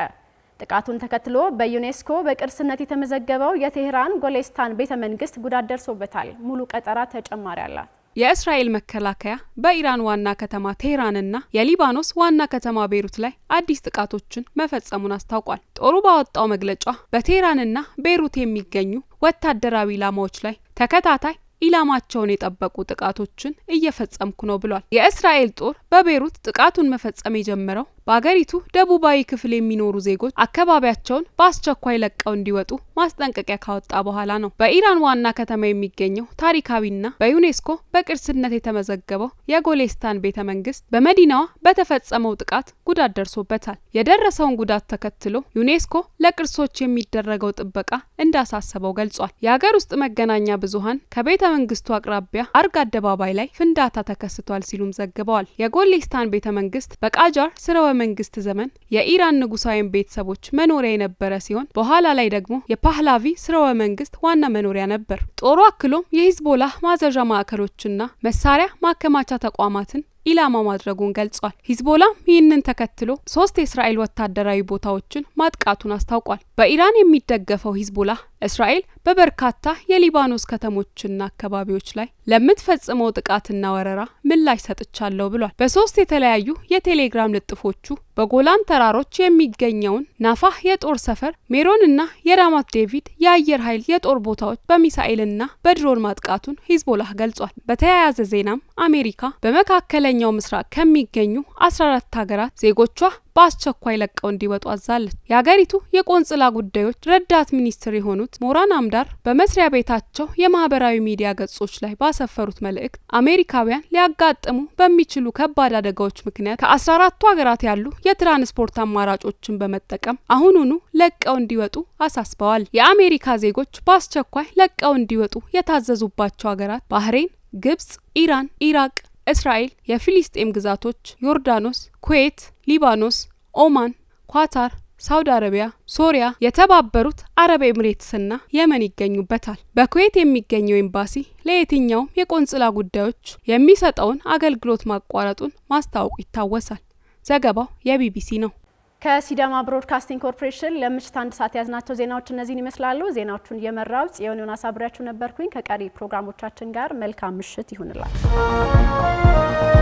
ጥቃቱን ተከትሎ በዩኔስኮ በቅርስነት የተመዘገበው የቴሄራን ጎሌስታን ቤተመንግስት ጉዳት ደርሶበታል። ሙሉ ቀጠራ ተጨማሪ አላት። የእስራኤል መከላከያ በኢራን ዋና ከተማ ቴሄራንና የሊባኖስ ዋና ከተማ ቤይሩት ላይ አዲስ ጥቃቶችን መፈጸሙን አስታውቋል። ጦሩ ባወጣው መግለጫ በቴሄራንና ቤይሩት የሚገኙ ወታደራዊ ኢላማዎች ላይ ተከታታይ ኢላማቸውን የጠበቁ ጥቃቶችን እየፈጸምኩ ነው ብሏል። የእስራኤል ጦር በቤይሩት ጥቃቱን መፈጸም የጀመረው በአገሪቱ ደቡባዊ ክፍል የሚኖሩ ዜጎች አካባቢያቸውን በአስቸኳይ ለቀው እንዲወጡ ማስጠንቀቂያ ካወጣ በኋላ ነው። በኢራን ዋና ከተማ የሚገኘው ታሪካዊና በዩኔስኮ በቅርስነት የተመዘገበው የጎሌስታን ቤተመንግስት በመዲናዋ በተፈጸመው ጥቃት ጉዳት ደርሶበታል። የደረሰውን ጉዳት ተከትሎ ዩኔስኮ ለቅርሶች የሚደረገው ጥበቃ እንዳሳሰበው ገልጿል። የሀገር ውስጥ መገናኛ ብዙኃን ከቤተ መንግስቱ አቅራቢያ አርግ አደባባይ ላይ ፍንዳታ ተከስቷል ሲሉም ዘግበዋል። የጎሌስታን ቤተመንግስት በቃጃር ስርወ መንግስት ዘመን የኢራን ንጉሳዊያን ቤተሰቦች መኖሪያ የነበረ ሲሆን በኋላ ላይ ደግሞ የፓህላቪ ስርወ መንግስት ዋና መኖሪያ ነበር። ጦሩ አክሎም የሂዝቦላህ ማዘዣ ማዕከሎችና መሳሪያ ማከማቻ ተቋማትን ኢላማ ማድረጉን ገልጿል። ሂዝቦላ ይህንን ተከትሎ 3 የእስራኤል ወታደራዊ ቦታዎችን ማጥቃቱን አስታውቋል። በኢራን የሚደገፈው ሂዝቦላ እስራኤል በበርካታ የሊባኖስ ከተሞችና አካባቢዎች ላይ ለምትፈጽመው ጥቃትና ወረራ ምላሽ ሰጥቻለሁ ብሏል። በ3 የተለያዩ የቴሌግራም ልጥፎቹ በጎላን ተራሮች የሚገኘውን ናፋህ የጦር ሰፈር፣ ሜሮንና የራማት ዴቪድ የአየር ኃይል የጦር ቦታዎች በሚሳኤልና በድሮን ማጥቃቱን ሂዝቦላህ ገልጿል። በተያያዘ ዜናም አሜሪካ በመካከለኛው ምስራቅ ከሚገኙ 14 ሀገራት ዜጎቿ በአስቸኳይ ለቀው እንዲወጡ አዛለች። የሀገሪቱ የቆንጽላ ጉዳዮች ረዳት ሚኒስትር የሆኑት ሞራን አምዳር በመስሪያ ቤታቸው የማህበራዊ ሚዲያ ገጾች ላይ ባሰፈሩት መልእክት አሜሪካውያን ሊያጋጥሙ በሚችሉ ከባድ አደጋዎች ምክንያት ከ14ቱ ሀገራት ያሉ የትራንስፖርት አማራጮችን በመጠቀም አሁኑኑ ለቀው እንዲወጡ አሳስበዋል። የአሜሪካ ዜጎች በአስቸኳይ ለቀው እንዲወጡ የታዘዙባቸው ሀገራት ባህሬን፣ ግብጽ፣ ኢራን፣ ኢራቅ፣ እስራኤል፣ የፊሊስጤም ግዛቶች፣ ዮርዳኖስ፣ ኩዌት፣ ሊባኖስ፣ ኦማን፣ ኳታር፣ ሳውዲ አረቢያ፣ ሶሪያ፣ የተባበሩት አረብ ኤምሬትስና የመን ይገኙበታል። በኩዌት የሚገኘው ኤምባሲ ለየትኛውም የቆንጽላ ጉዳዮች የሚሰጠውን አገልግሎት ማቋረጡን ማስታወቁ ይታወሳል። ዘገባው የቢቢሲ ነው። ከሲዳማ ብሮድካስቲንግ ኮርፖሬሽን ለምሽት 1 ሰዓት ያዝናቸው ዜናዎች እነዚህን ይመስላሉ። ዜናዎቹን እየመራው ጽዮን ዮናስ አብሬያችሁ ነበርኩኝ። ከቀሪ ፕሮግራሞቻችን ጋር መልካም ምሽት ይሁንላችሁ።